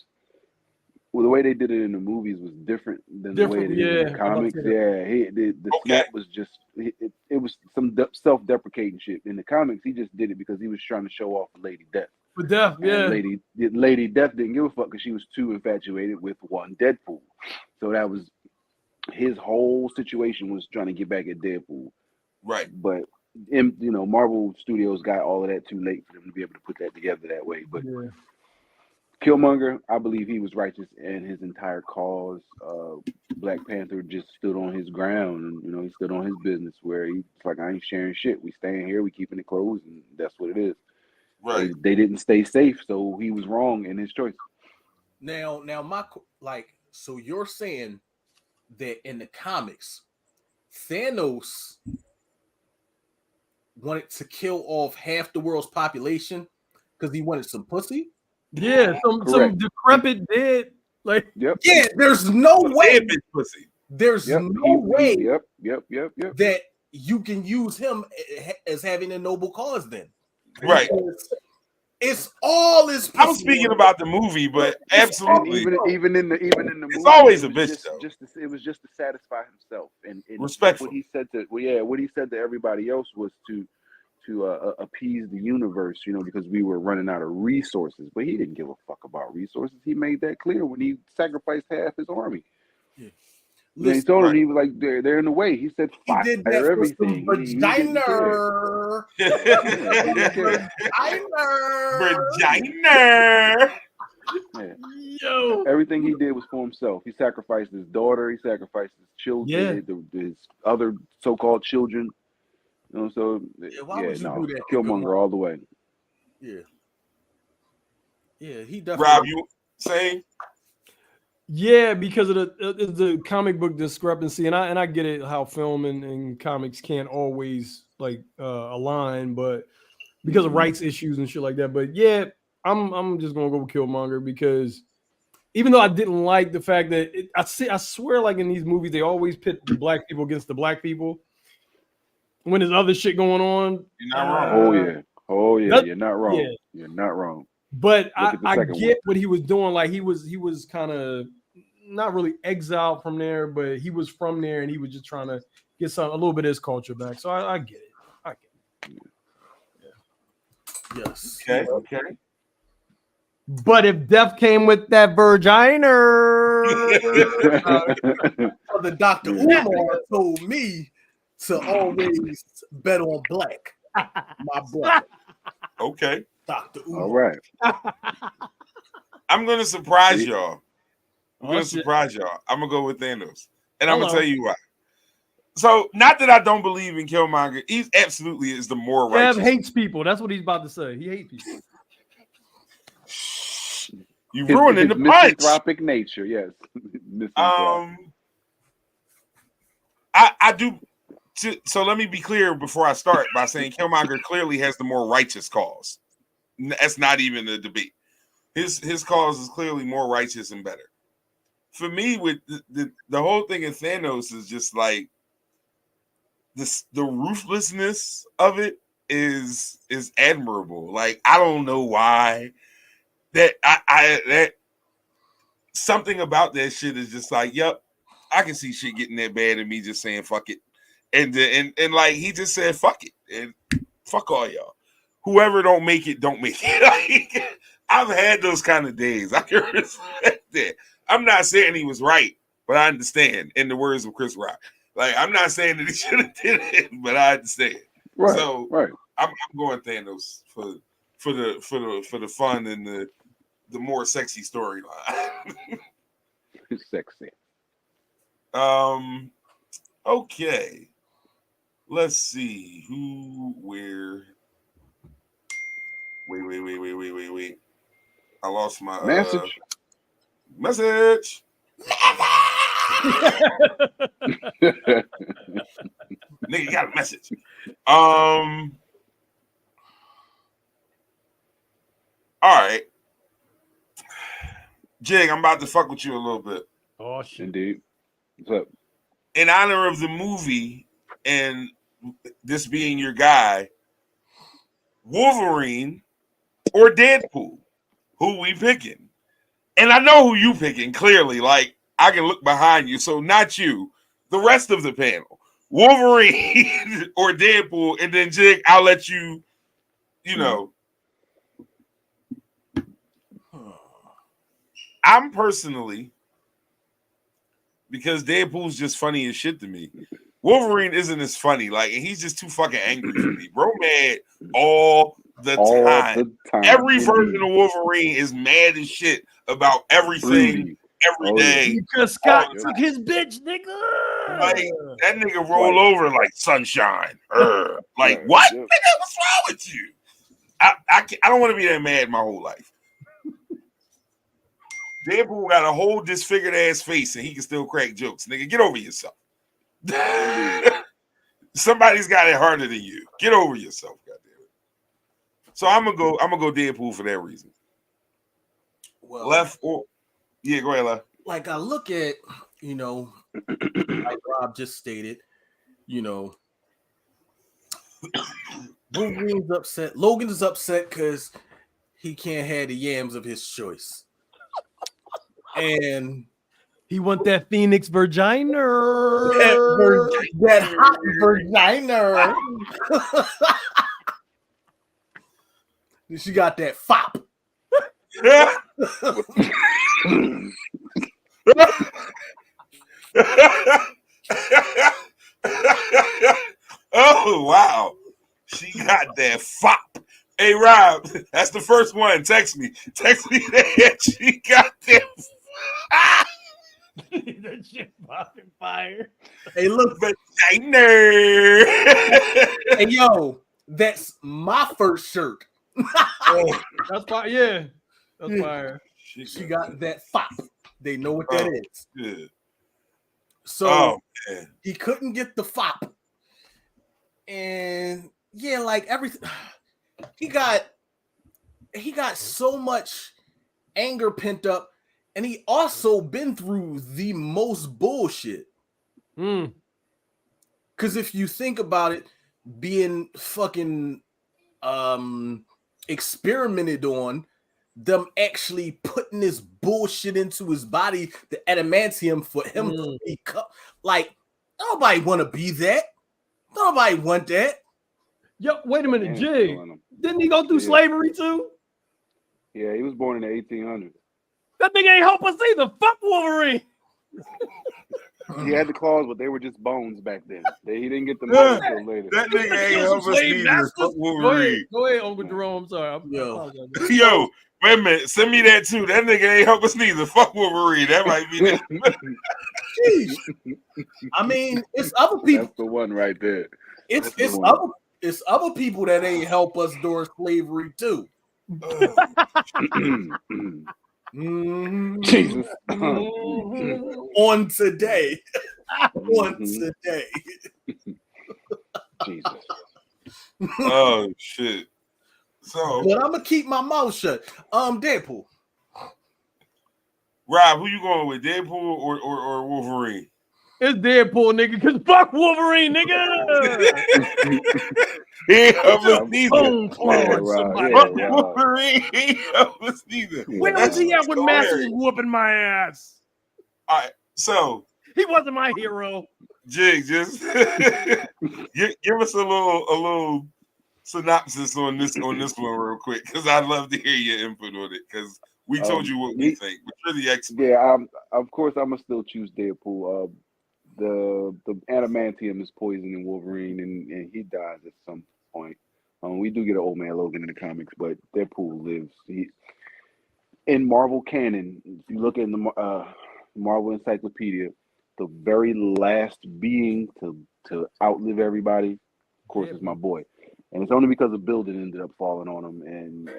Well, the way they did it in the movies was different than the way they did it in the comics. Yeah, the snap was just it was some self-deprecating shit. In the comics, he just did it because he was trying to show off Lady Death. For Death, yeah. Lady Death didn't give a fuck because she was too infatuated with one Deadpool. So that was his whole situation, was trying to get back at Deadpool. Right. But Marvel Studios got all of that too late for them to be able to put that together that way. But yeah. Killmonger, I believe he was righteous in his entire cause. Black Panther just stood on his ground, and he stood on his business, where he's like, I ain't sharing shit. We staying here, we keeping it closed, and that's what it is. Right. They didn't stay safe, so he was wrong in his choice. Now, so you're saying that in the comics, Thanos wanted to kill off half the world's population because he wanted some pussy? Yeah, some decrepit dead. Like, yep. Yeah, there's no way. Pussy. There's no way. Yep. That you can use him as having a noble cause. Then, right? It's all his. I'm speaking about the movie, but absolutely, even in the movie, it's always a bitch though. It was just to satisfy himself, and respectful. What he said to everybody else was to appease the universe, because we were running out of resources. But he didn't give a fuck about resources. He made that clear when he sacrificed half his army. Yeah. Listen, he told him, he was like, they're in the way. He said, fire everything. Vagina. Yeah. Yo. Everything he did was for himself. He sacrificed his daughter. He sacrificed his children, his other so-called children. So Killmonger all the way. Yeah. Yeah, he definitely. Rob, you saying? Yeah, because of the comic book discrepancy, and I get it how film and comics can't always align, but because of rights issues and shit like that. But yeah, I'm just gonna go with Killmonger, because even though I didn't like the fact that I swear, like in these movies, they always pit the black people against the black people when there's other shit going on. You're not wrong. Oh yeah, you're not wrong. Yeah. You're not wrong. But I get what he was doing. Like he was kind of not really exiled from there, but he was from there, and he was just trying to get a little bit of his culture back. So I get it. I get it. Yeah. Yes. Okay. But if death came with that vagina, the Dr. Umar told me to always bet on black. My brother. Okay. Dr. Umar. All right. I'm gonna surprise y'all. I'm gonna go with Thanos, and I'm gonna tell you why. So, not that I don't believe in Killmonger, he absolutely is the more righteous. Kev hates people. That's what he's about to say. He hates people. You ruining the punch. Misanthropic nature, yes. I do. So let me be clear before I start by saying Killmonger clearly has the more righteous cause. That's not even a debate. His cause is clearly more righteous and better. For me, with the whole thing in Thanos is just like the ruthlessness of it is admirable. Like, I don't know why that something about that shit is just like, yep, I can see shit getting that bad and me just saying fuck it. And like he just said fuck it and fuck all y'all. Whoever don't make it. Like, I've had those kind of days. I can respect that. I'm not saying he was right, but I understand. In the words of Chris Rock, like, I'm not saying that he should have did it, but I understand. Right. So right. I'm going Thanos for the fun and the more sexy storyline. Sexy. Okay. Let's see where. Wait. I lost my message. Message. Nigga got a message. All right. Jig, I'm about to fuck with you a little bit. Oh shit. Indeed. What's up? In honor of the movie and this being your guy, Wolverine or Deadpool? Who we picking? And I know who you picking, clearly. Like, I can look behind you. So not you. The rest of the panel. Wolverine or Deadpool. And then Jig, I'll let you, you know. I'm personally, because Deadpool's just funny as shit to me. Wolverine isn't as funny. Like, and he's just too fucking angry for me. Bro mad all the time. Every version of Wolverine is mad as shit about everything every day. Because Scott took his bitch, nigga. Like, that nigga roll over like sunshine. Like, what? Nigga, what's wrong with you? I don't want to be that mad my whole life. Deadpool got a whole disfigured ass face and he can still crack jokes. Nigga, get over yourself. Somebody's got it harder than you. Get over yourself, goddamn it. So I'm gonna go Deadpool for that reason. Well, Left or yeah, go ahead, Left. Like I look at, like Rob just stated, Wolverine's upset. Logan is upset because he can't have the yams of his choice. And he want that Phoenix vagina. That hot vagina. She got that fop. Oh wow, she got that fop. Hey Rob, that's the first one. Text me that she got that. That shit popping fire. Hey, look, vagina. Hey yo, that's my first shirt. That's fire. Yeah, that's fire. She got that fop. They know what that is. Good. So he couldn't get the fop, and yeah, like everything. He got so much anger pent up, and he also been through the most bullshit. Because if you think about it, being fucking experimented on, them actually putting this bullshit into his body, the adamantium, for him to become like, nobody want to be that. Nobody want that. Yo, wait a minute, Jig. Didn't he go through slavery too? Yeah, he was born in the 1800s. That nigga ain't help us either. Fuck Wolverine. He had the claws, but they were just bones back then. He didn't get them until later. That nigga ain't help us either. Fuck Wolverine. Go ahead, Uncle Jerome. I'm sorry. Yo, wait a minute. Send me that too. That nigga ain't help us neither. Fuck Wolverine. That might be that. I mean, it's other people. That's the one right there. It's other people that ain't help us during slavery too. Jesus. On today. On today. Jesus. Oh shit. So but I'm gonna keep my mouth shut. Deadpool. Rob, who you going with? Deadpool or Wolverine? It's Deadpool, nigga, because fuck Wolverine, nigga. He help us neither. Wolverine, he help us neither. Where was he at when Master was whooping my ass? All right, so he wasn't my hero. Jig, just give us a little synopsis on this one real quick, because I'd love to hear your input on it, because we told you what we think. But you're the expert. Yeah, of course I'm gonna still choose Deadpool. The adamantium is poisoning Wolverine, and he dies at some point. We do get an old man Logan in the comics, but Deadpool lives. In Marvel canon, if you look in the Marvel Encyclopedia, the very last being to outlive everybody, of course, is my boy. And it's only because a building ended up falling on him, and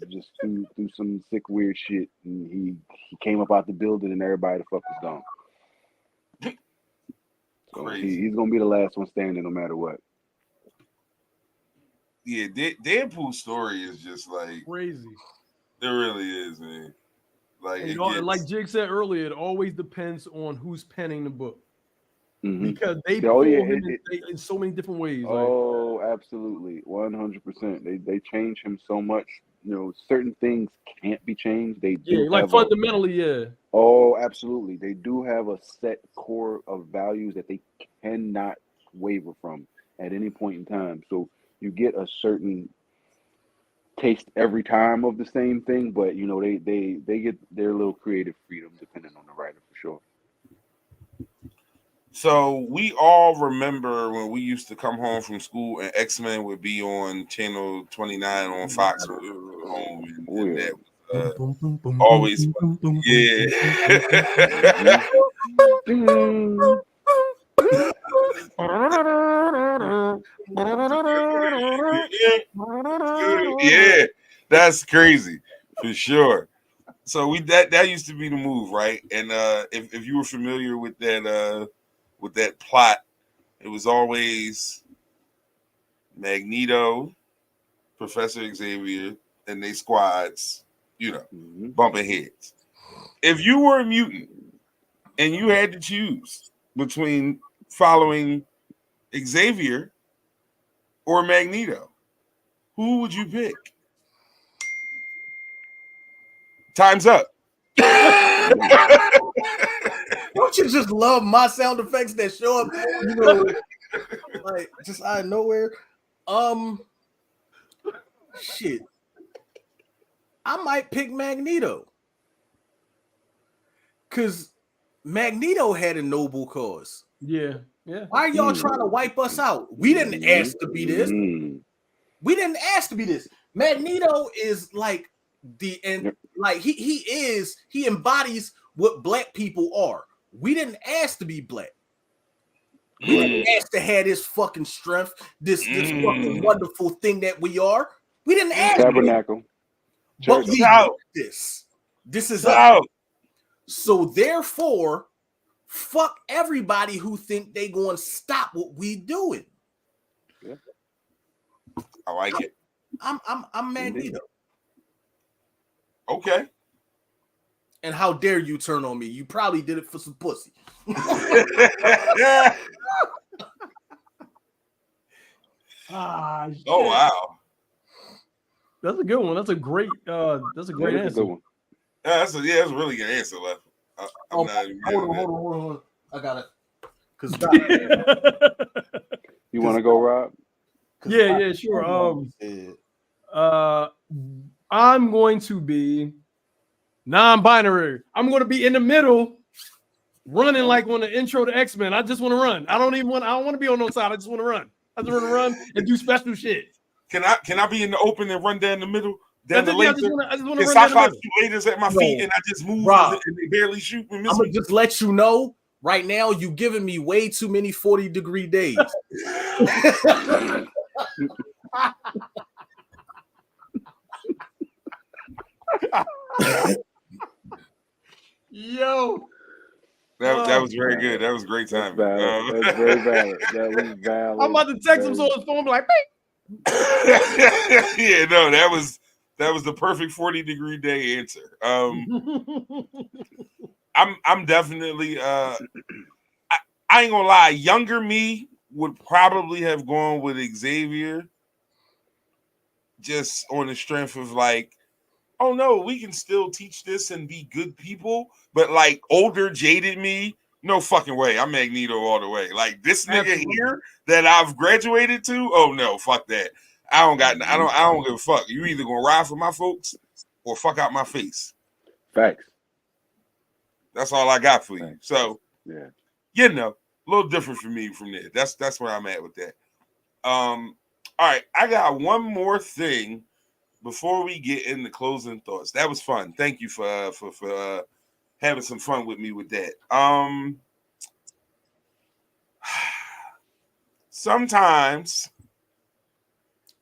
just through some sick, weird shit. And he came up out the building, and everybody the fuck was gone. So he's gonna be the last one standing, no matter what. Yeah, Deadpool's story is just like crazy. It really is, man. Like, like Jig said earlier, it always depends on who's penning the book. Mm-hmm. Because they pull him in so many different ways. Oh, absolutely, 100%. They change him so much. You know, certain things can't be changed. They do Yeah, like have a fundamentally, yeah. Oh, absolutely. They do have a set core of values that they cannot waver from at any point in time. So you get a certain taste every time of the same thing, but you know they get their little creative freedom depending on the writer for sure. So we all remember when we used to come home from school and X-Men would be on channel 29 on Fox when we were home, Oh and yeah. that was always yeah. Ding. Yeah, that's crazy for sure. So that used to be the move, right? And if you were familiar with that plot, it was always Magneto, Professor Xavier, and they squads, bumping heads. If you were a mutant and you had to choose between following Xavier or Magneto, who would you pick? Time's up. Don't you just love my sound effects that show up, you know, like just out of nowhere? Shit. I might pick Magneto. Cause Magneto had a noble cause. Yeah, yeah. Why are y'all trying to wipe us out? We didn't ask to be this. We didn't ask to be this. Magneto is like like he embodies what black people are. We didn't ask to be black. We didn't ask to have this fucking strength, this fucking wonderful thing that we are. We didn't ask. Tabernacle. But we did this. This is us. So therefore, fuck everybody who think they going to stop what we doing. Yeah. I like it. I'm Magneto. Okay. And how dare you turn on me? You probably did it for some pussy. Ah, shit. Oh wow. That's a good one. That's a great answer. Good one. That's a really good answer, left. Hold on. I got it. Cause you want to go, Rob? Yeah, sure. I'm going to be non-binary. I'm going to be in the middle, running like on the intro to X-Men. I just want to run. I don't want to be on no side. I just want to run. I just want to run and do special shit. Can I be in the open and run down the middle? Down the I laser? just want to run down Cyclops the shoot lasers at my feet and I just move and they barely shoot and miss I'm gonna just let you know right now, you giving me way too many 40-degree days. Yo. That was very good. That was great time. That's very valid. That was valid. I'm about to text him on his phone, like, yeah, no, that was the perfect 40-degree day answer. I'm definitely I ain't gonna lie, younger me would probably have gone with Xavier just on the strength of like, oh no, we can still teach this and be good people, but like older jaded me, no fucking way. I'm Magneto all the way. Like this nigga here that I've graduated to, oh no, fuck that. I don't give a fuck. You either gonna ride for my folks or fuck out my face. Facts. That's all I got for you. So yeah, a little different for me from there. That's where I'm at with that. All right, I got one more thing before we get into closing thoughts. That was fun. Thank you for having some fun with me with that. Sometimes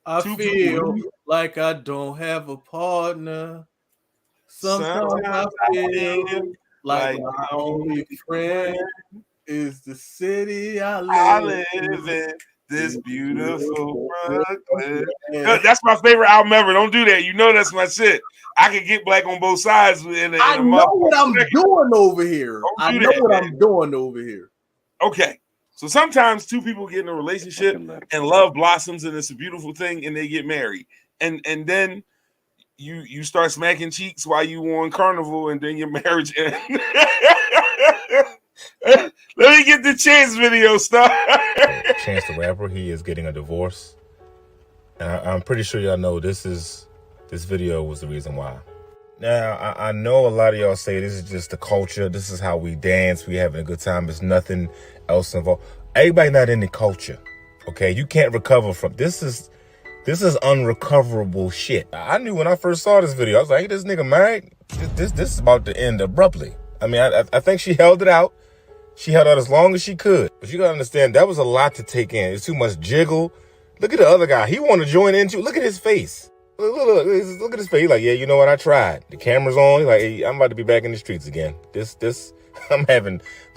I feel like I don't have a partner. Sometimes I feel like my only friend is the city I live in. This beautiful Brooklyn. That's my favorite album ever. Don't do that. You know that's my shit. I can get black on both sides. I know what I'm doing over here. Okay. So sometimes two people get in a relationship and love blossoms and it's a beautiful thing and they get married. And then you start smacking cheeks while you on Carnival and then your marriage ends. Let me get the Chance video stuff. Chance the Rapper, he is getting a divorce. And I'm pretty sure y'all know this video was the reason why. Now, I know a lot of y'all say this is just the culture. This is how we dance. We having a good time. There's nothing else involved. Everybody not in the culture, okay? You can't recover from this. Is unrecoverable shit. I knew when I first saw this video, I was like, hey, this nigga married? This is about to end abruptly. I mean, I think she held it out. She held out as long as she could. But you gotta understand, that was a lot to take in. It's too much jiggle. Look at the other guy. He want to join into. Look at his face. Look at his face. He's like, yeah, you know what? I tried. The camera's on. He's like, hey, I'm about to be back in the streets again. This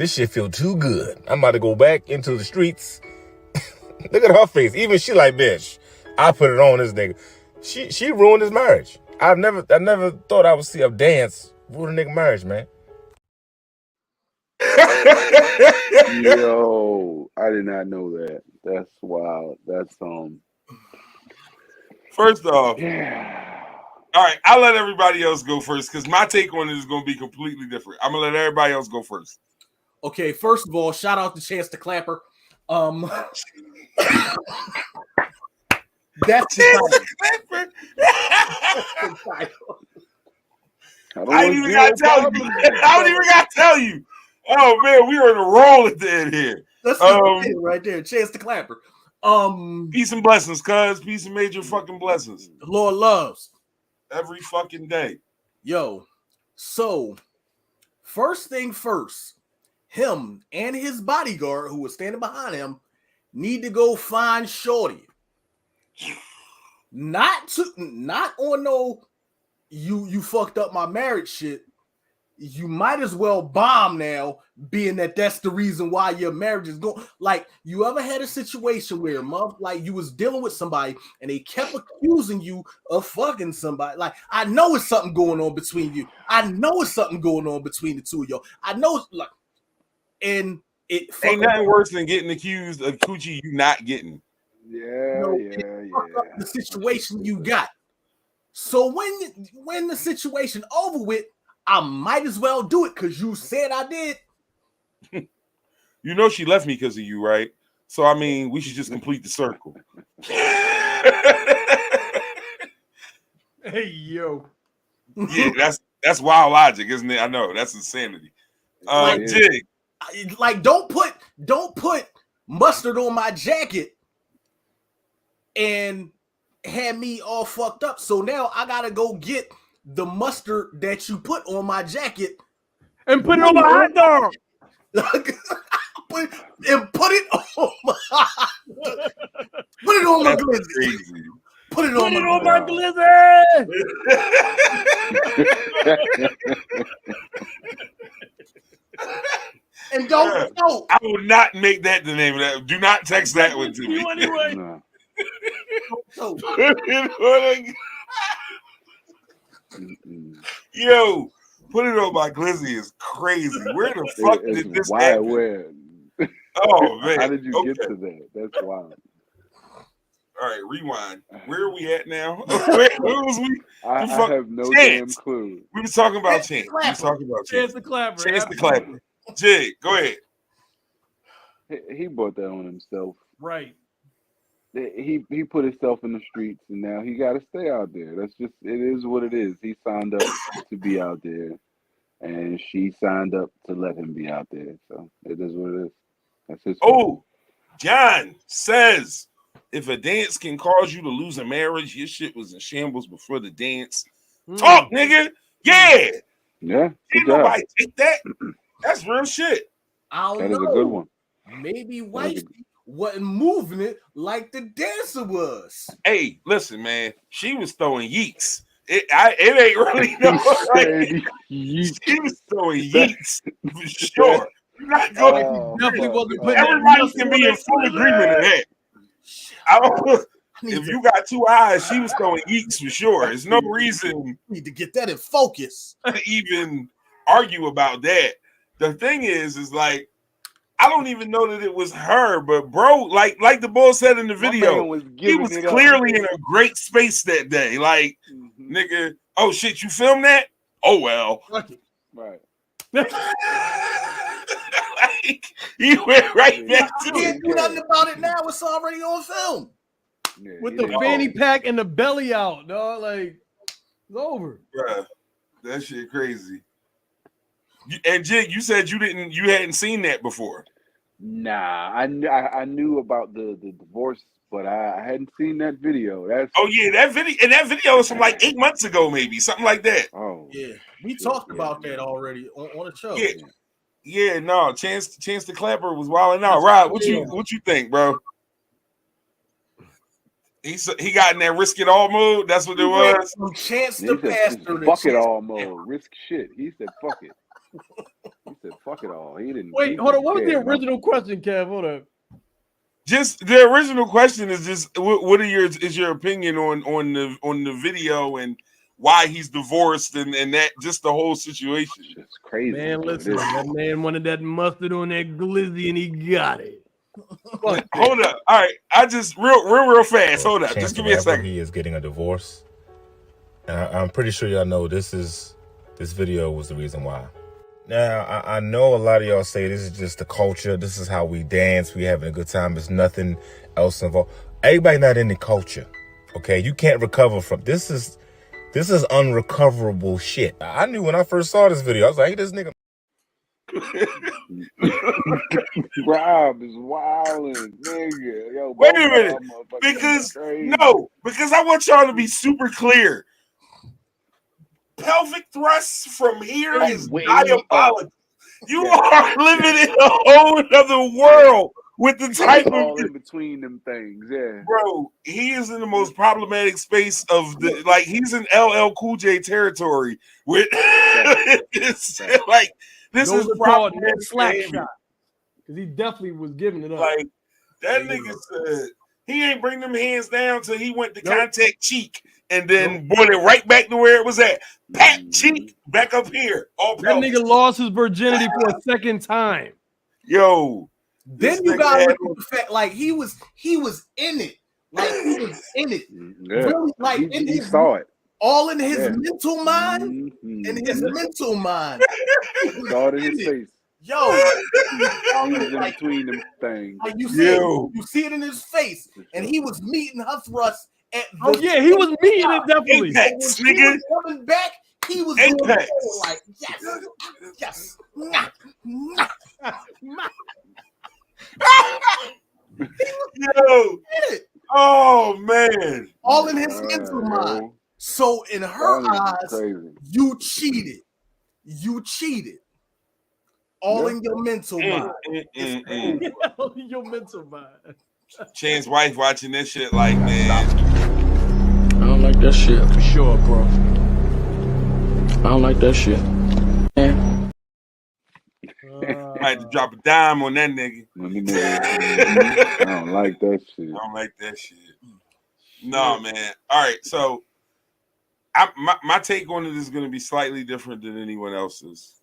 shit feel too good. I'm about to go back into the streets. Look at her face. Even she like, bitch, I put it on this nigga. She ruined his marriage. I never thought I would see a dance ruin a nigga marriage, man. Yo, I did not know that. That's wild. That's First off, yeah. All right, I'll let everybody else go first because my take on it is going to be completely different. I'm gonna let everybody else go first. Okay, first of all, shout out to Chance the Clapper. That's the Clapper. I ain't even gotta tell you. I don't even gotta tell you. Oh man, we are in a roll at the end here. That's right there, Chance the Clapper. Peace and blessings, cuz. Peace and major fucking blessings. The Lord loves. Every fucking day. Yo, so first thing first, him and his bodyguard who was standing behind him need to go find Shorty. Not on no you fucked up my marriage shit. You might as well bomb now, being that that's the reason why your marriage is going. Like, you ever had a situation where, like, you was dealing with somebody and they kept accusing you of fucking somebody? Like, I know it's something going on between you. I know it's something going on between the two of y'all. I know, like, and it ain't nothing worse than getting accused of coochie you not getting. Yeah, the situation you got. So when the situation over with, I might as well do it because you said I did. You know she left me because of you, right? So I mean, we should just complete the circle. Hey yo. Yeah, that's wild logic, isn't it? I know that's insanity. Jig. Like, don't put mustard on my jacket and had me all fucked up. So now I gotta go get the mustard that you put on my jacket and put it on my hot dog. put it on my glizzy. Put it on my glizzy. And don't. I will not make that the name of that. Do not text that one to me. Anyway. Yo, put it on my glizzy is crazy. Where the fuck did this happen? Oh man, how did you get to that? That's wild. All right, rewind. Where are we at now? Where was we? I have no damn clue. We were talking about Chance. Chance the Clapper. Chance the Clapper. Jig, go ahead. He brought that on himself. Right. He put himself in the streets, and now he got to stay out there. That's just, it is what it is. He signed up to be out there, and she signed up to let him be out there. So it is what it is. That's his. Oh, John says, if a dance can cause you to lose a marriage, your shit was in shambles before the dance. Talk, nigga. Yeah. Yeah. Ain't nobody take that. That's real shit. I don't know. That is a good one. Maybe Whitey wasn't moving it like the dancer was. Hey, listen, man. She was throwing yeeks. It ain't really no. Like, she was throwing yeeks for sure. You're not going to everybody can be in full agreement of that. If you got two eyes, she was throwing yeeks for sure. There's no reason need to get that in focus to even argue about that. The thing is like, I don't even know that it was her, but bro, like the boy said in the My video, man was he giving was it up. clearly in a great space that day. like nigga, oh shit, you filmed that? Oh well. Right. Like, he went right Yeah, back I to can't do nothing about it now. It's already on film. Yeah, With he the didn't fanny care. pack and the belly out, dog. Like, it's over. Bruh, that shit crazy. And Jig, you said you hadn't seen that before. Nah, I knew about the divorce, but I hadn't seen that video. That's Oh yeah, that video was from like 8 months ago, maybe something like that. oh Yeah, we shit, talked yeah, about man. that already on the show. Yeah, yeah, no, Chance the Clapper was wilding out. Rob, what you think, bro? He got in that risk it all mode. That's what it was. From Chance He the said, Pastor to fuck it Chance all mode, risk shit. He said, fuck it. He said, fuck it all. He didn't. Wait, he hold on. What was the cared, man. original question, Kev? Hold up. Just the original question is just what is your opinion on the video and why he's divorced and that just the whole situation. It's crazy. Man, listen, that man wanted that mustard on that glizzy and he got it. Hold up. All right. I just real fast. Hold up. Just give me a second. He is getting a divorce. And I'm pretty sure y'all know this video was the reason why. Now, I know a lot of y'all say this is just the culture. This is how we dance. We having a good time. There's nothing else involved. Everybody not in the culture. Okay? You can't recover from this is unrecoverable shit. I knew when I first saw this video, I was like, hey, this nigga. Rob is wilding, nigga. Yo, Wait a minute. Because I want y'all to be super clear. Pelvic thrusts from here is diabolical. You are living in a whole other world with the type of in between them things, yeah. Bro, he is in the most problematic space of the like he's in LL Cool J territory with it's like this Those is are called problematic net slap behavior. shots. Because he definitely was giving it up. Like that nigga said he ain't bring them hands down till he went to contact cheek and then brought it right back to where it was at. Pat cheek back up here. All that nigga lost his virginity for a second time. Yo. Then you gotta look at the fact like he was in it. Like he was in it. Yeah. Really, like he saw it. All in his mental mind. In his mental mind. He saw it in his face. Yo, he was in between them things. Like you said, you see it in his face, and he was meeting her thrust at the he was meeting it definitely. Apex, when nigga. He was coming back, he was Apex. like yes. Yo. Oh man. All in his mental mind. So in her eyes, you cheated. You cheated. All in your mental mind. Your mental mind. Chan's wife watching this shit like, man. I don't like that shit. For sure, bro. I don't like that shit. Man. I had to drop a dime on that nigga. I don't like that shit. I don't like that shit. No, man. All right, so my take on it is going to be slightly different than anyone else's.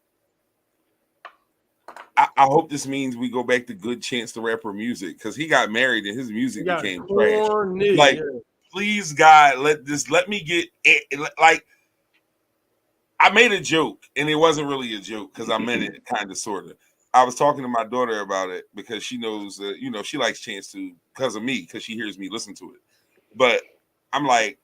I hope this means we go back to good Chance the Rapper music because he got married and his music became trash. Like, please, God, let me get it. Like, I made a joke and it wasn't really a joke because I meant it kind of sort of. I was talking to my daughter about it because she knows that, you know, she likes Chance too because of me, because she hears me listen to it. But I'm like,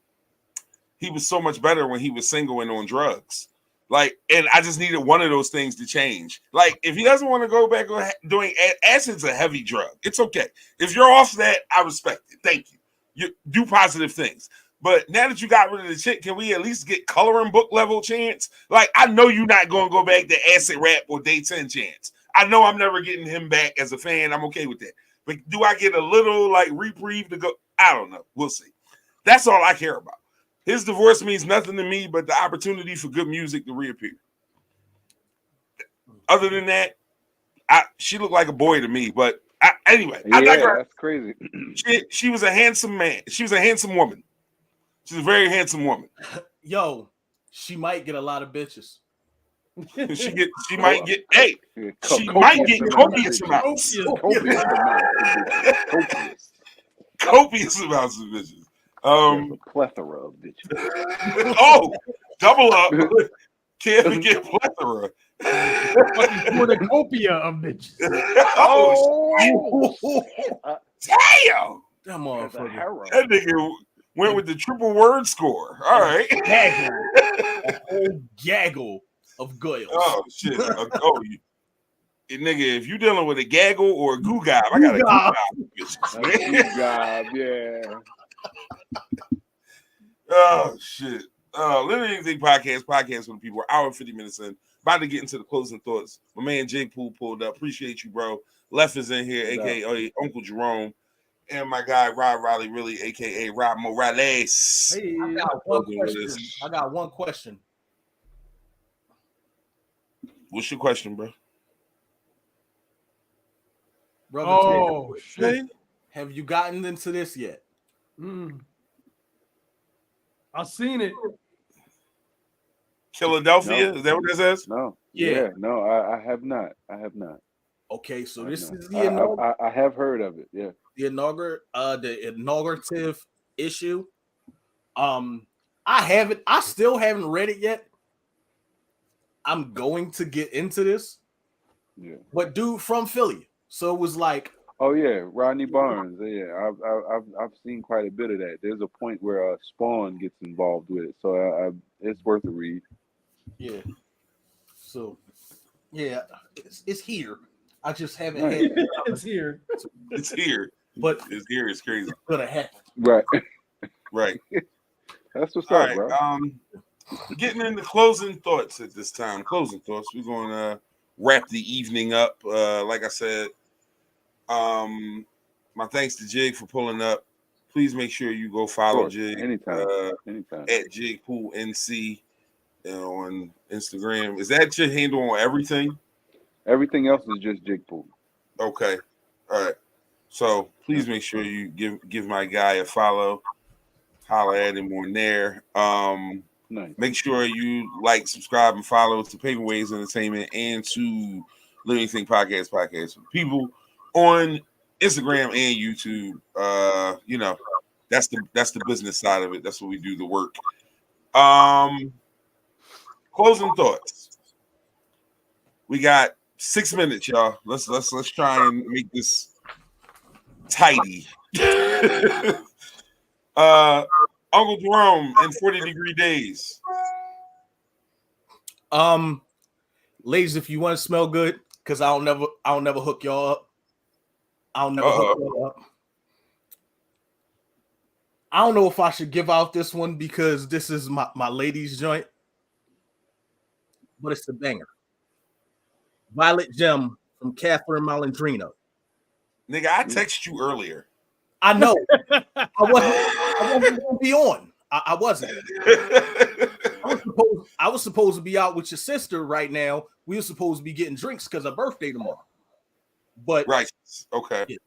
he was so much better when he was single and on drugs. Like, and I just needed one of those things to change. Like, if he doesn't want to go back on doing acid's a heavy drug, it's okay. If you're off that, I respect it. Thank you. You do positive things. But now that you got rid of the chick, can we at least get coloring book level Chance? Like, I know you're not going to go back to acid rap or day 10 Chance. I know I'm never getting him back as a fan. I'm okay with that. But do I get a little, like, reprieve to go? I don't know. We'll see. That's all I care about. His divorce means nothing to me but the opportunity for good music to reappear. Other than that, she looked like a boy to me. But anyway, I digress. That's crazy. She was a handsome man. She was a handsome woman. She's a very handsome woman. Yo, she might get a lot of bitches. She might get. Hey, she might get copious amounts. Copious amounts of bitches. A plethora of bitches. Oh, double up. Can't forget plethora. Cornucopia of bitches. Oh, damn! That motherfucker. That nigga went with the triple word score. All right. A whole gaggle of girls. Oh shit. Nigga, if you dealing with a gaggle or a goo gob, I got a goo gob. Yeah. Oh shit. Literally Anything podcast for the people. We're hour and 50 minutes in. About to get into the closing thoughts. My man Jig Pool pulled up. Appreciate you, bro. Left is in here, aka Uncle Jerome. And my guy Rob Riley, really, aka Rob Morales. Hey, I got one question. What's your question, bro? Brother, shit. Have you gotten into this yet? I've seen it. Philadelphia? No. Is that what it says? No. Yeah. No, I have not. Okay, so this is I have heard of it. Yeah. The inaugurative issue. I still haven't read it yet. I'm going to get into this. Yeah. But dude from Philly. So it was like, oh yeah, Rodney Barnes. Yeah, I've seen quite a bit of that. There's a point where Spawn gets involved with it, so it's worth a read. Yeah. So, yeah, it's here. I just haven't had it. It's here. It's here. But it's here. It's crazy. It's gonna happen. Right. That's what's all up, right, bro. Getting into closing thoughts at this time. Closing thoughts. We're going to wrap the evening up. Like I said, my thanks to Jig for pulling up. Please make sure you go follow Jig anytime. At JigPool NC on Instagram. Is that your handle on everything? Everything else is just Jig Pool. Okay. All right. So please make sure you give my guy a follow. Holler at him on there. Nice. Make sure you like, subscribe, and follow to Paper Waves Entertainment and to Living Thing Podcast for people on Instagram and YouTube. That's the business side of it. That's what we do, the work. Closing thoughts. We got 6 minutes, y'all. Let's try and make this tidy. Uncle Jerome and 40-degree days. Ladies, if you want to smell good, because I'll never hook y'all up. Hook y'all up. I don't know if I should give out this one because this is my ladies' joint, but it's a banger. Violet Gem from Catherine Malandrino. Nigga, I texted you earlier. I know. I wasn't going to be on. I wasn't. I was supposed to be out with your sister right now. We were supposed to be getting drinks because her birthday tomorrow. But right. Okay. Yeah.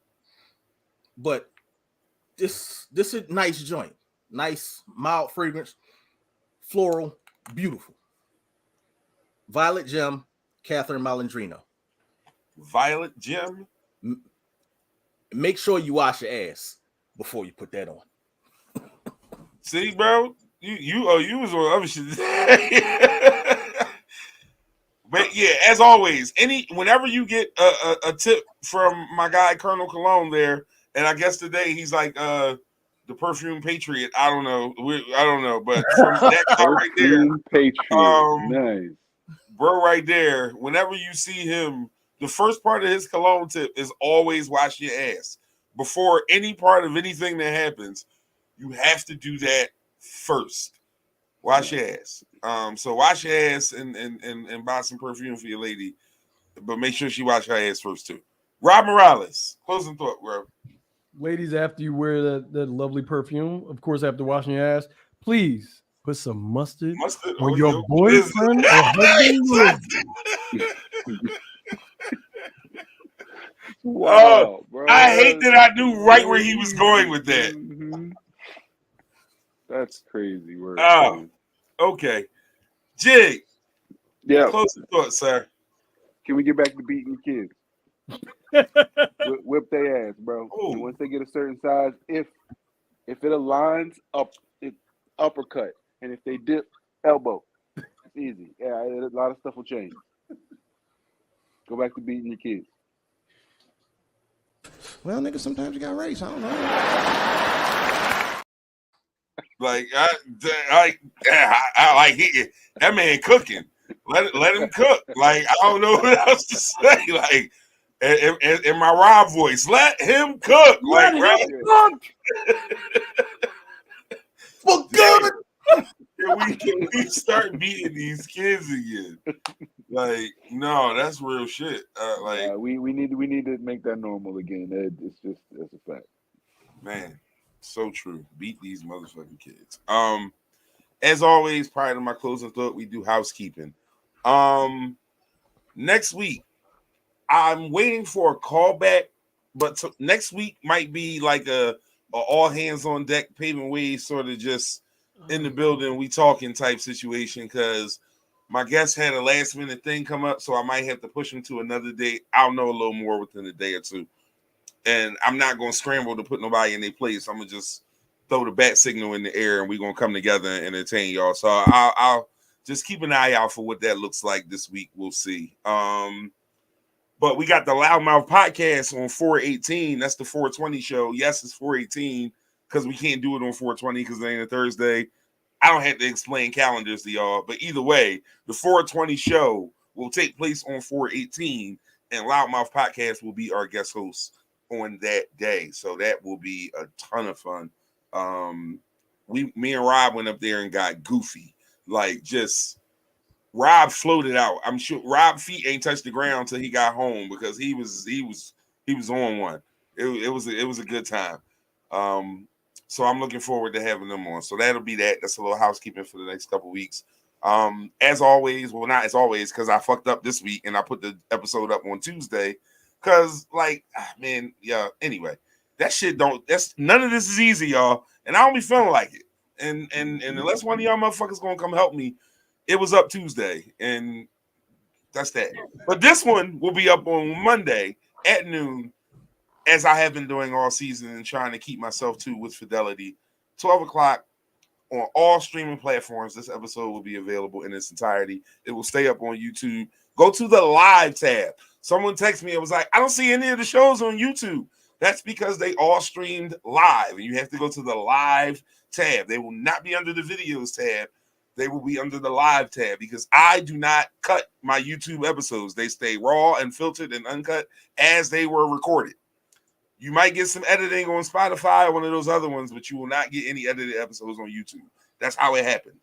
But this is a nice joint. Nice, mild fragrance, floral, beautiful. Violet Gem, Catherine Malandrino. Violet Gem? Make sure you wash your ass before you put that on. See, bro, you was on other shit. But yeah, as always, whenever you get a tip from my guy Colonel Cologne there, and I guess today he's like the perfume patriot. I don't know, but from that guy right there, nice, bro, right there. Whenever you see him, the first part of his cologne tip is always wash your ass before any part of anything that happens. You have to do that first. Wash your ass. So wash your ass and buy some perfume for your lady, but make sure she wash her ass first too. Rob Morales, closing thought, bro. Ladies, after you wear that lovely perfume, of course, after washing your ass, please put some mustard on your boyfriend or husband. Wow, bro. I hate that I knew right where he was going with that. Mm-hmm. That's crazy word. Oh, okay. Jig, Yeah. Closing thoughts, sir. Can we get back to beating your kids? Whip their ass, bro. And once they get a certain size, if it aligns up, it uppercut, and if they dip, elbow. It's easy. Yeah, a lot of stuff will change. Go back to beating your kids. Well, nigga, sometimes you got race. I don't know. Like I like that man cooking. Let him cook. Like I don't know what else to say. Like in my Rob voice, let him cook. Like right. For good. Can we start beating these kids again? Like no, that's real shit. Like we need to make that normal again. It's a fact. Man, so true. Beat these motherfucking kids. As always, prior to my closing thought, we do housekeeping. Next week, I'm waiting for a callback, but next week might be like a all hands on deck, paving ways, sort of just in the building, we talking type situation, because my guest had a last minute thing come up, so I might have to push him to another day. I'll know a little more within a day or two. And I'm not going to scramble to put nobody in their place. I'm going to just throw the bat signal in the air, and we're going to come together and entertain y'all. So I'll just keep an eye out for what that looks like this week. We'll see. But we got the Loudmouth podcast on 4/18. That's the 420 show. Yes, it's 4/18 because we can't do it on 420 because it ain't a Thursday. I don't have to explain calendars to y'all. But either way, the 420 show will take place on 4/18, and Loudmouth podcast will be our guest host on that day. So that will be a ton of fun. Me and Rob went up there and got goofy. Like just Rob floated out. I'm sure Rob's feet ain't touched the ground until he got home because he was on one. It was a good time. So I'm looking forward to having them on. So that'll be that. That's a little housekeeping for the next couple weeks. As always, well, not as always, because I fucked up this week and I put the episode up on Tuesday. Cause man, yeah. Anyway, none of this is easy, y'all, and I don't be feeling like it. And unless one of y'all motherfuckers gonna come help me, it was up Tuesday, and that's that. But this one will be up on Monday at noon, as I have been doing all season and trying to keep myself to with fidelity. 12 o'clock on all streaming platforms. This episode will be available in its entirety. It will stay up on YouTube. Go to the live tab. Someone texted me. It was like, I don't see any of the shows on YouTube. That's because they all streamed live. And you have to go to the live tab. They will not be under the videos tab. They will be under the live tab because I do not cut my YouTube episodes. They stay raw and filtered and uncut as they were recorded. You might get some editing on Spotify or one of those other ones, but you will not get any edited episodes on YouTube. That's how it happened.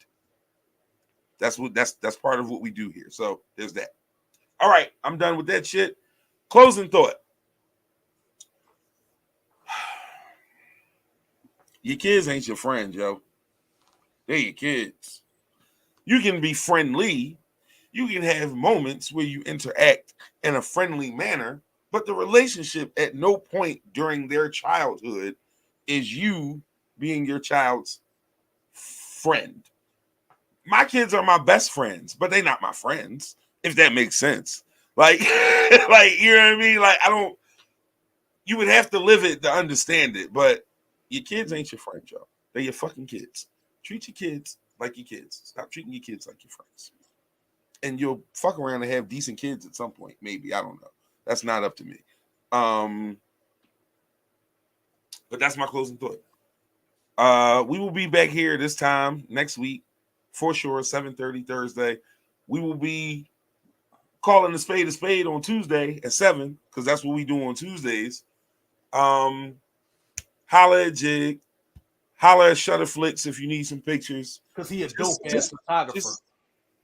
That's part of what we do here. So there's that. All right, I'm done with that shit. Closing thought. Your kids ain't your friends, yo. They're your kids. You can be friendly. You can have moments where you interact in a friendly manner, but the relationship at no point during their childhood is you being your child's friend. My kids are my best friends, but they're not my friends, if that makes sense. Like, you know what I mean? Like, you would have to live it to understand it, but your kids ain't your friends, y'all. They're your fucking kids. Treat your kids like your kids. Stop treating your kids like your friends. And you'll fuck around and have decent kids at some point. Maybe. I don't know. That's not up to me. But that's my closing thought. We will be back here this time next week, for sure, 7:30 Thursday. We will be calling a spade on Tuesday at 7, because that's what we do on Tuesdays. Holla at Jig. Holla at Shutterflix if you need some pictures. Because he a dope ass photographer.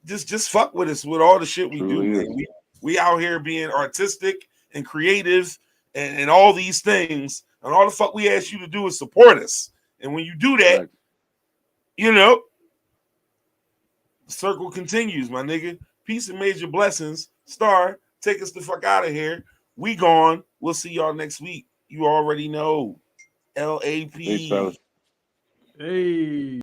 Just fuck with us with all the shit we do, man. We out here being artistic and creative and all these things. And all the fuck we ask you to do is support us. And when you do that, the circle continues, my nigga. Peace and major blessings. Star, take us the fuck out of here. We gone. We'll see y'all next week. You already know. LAP. Hey.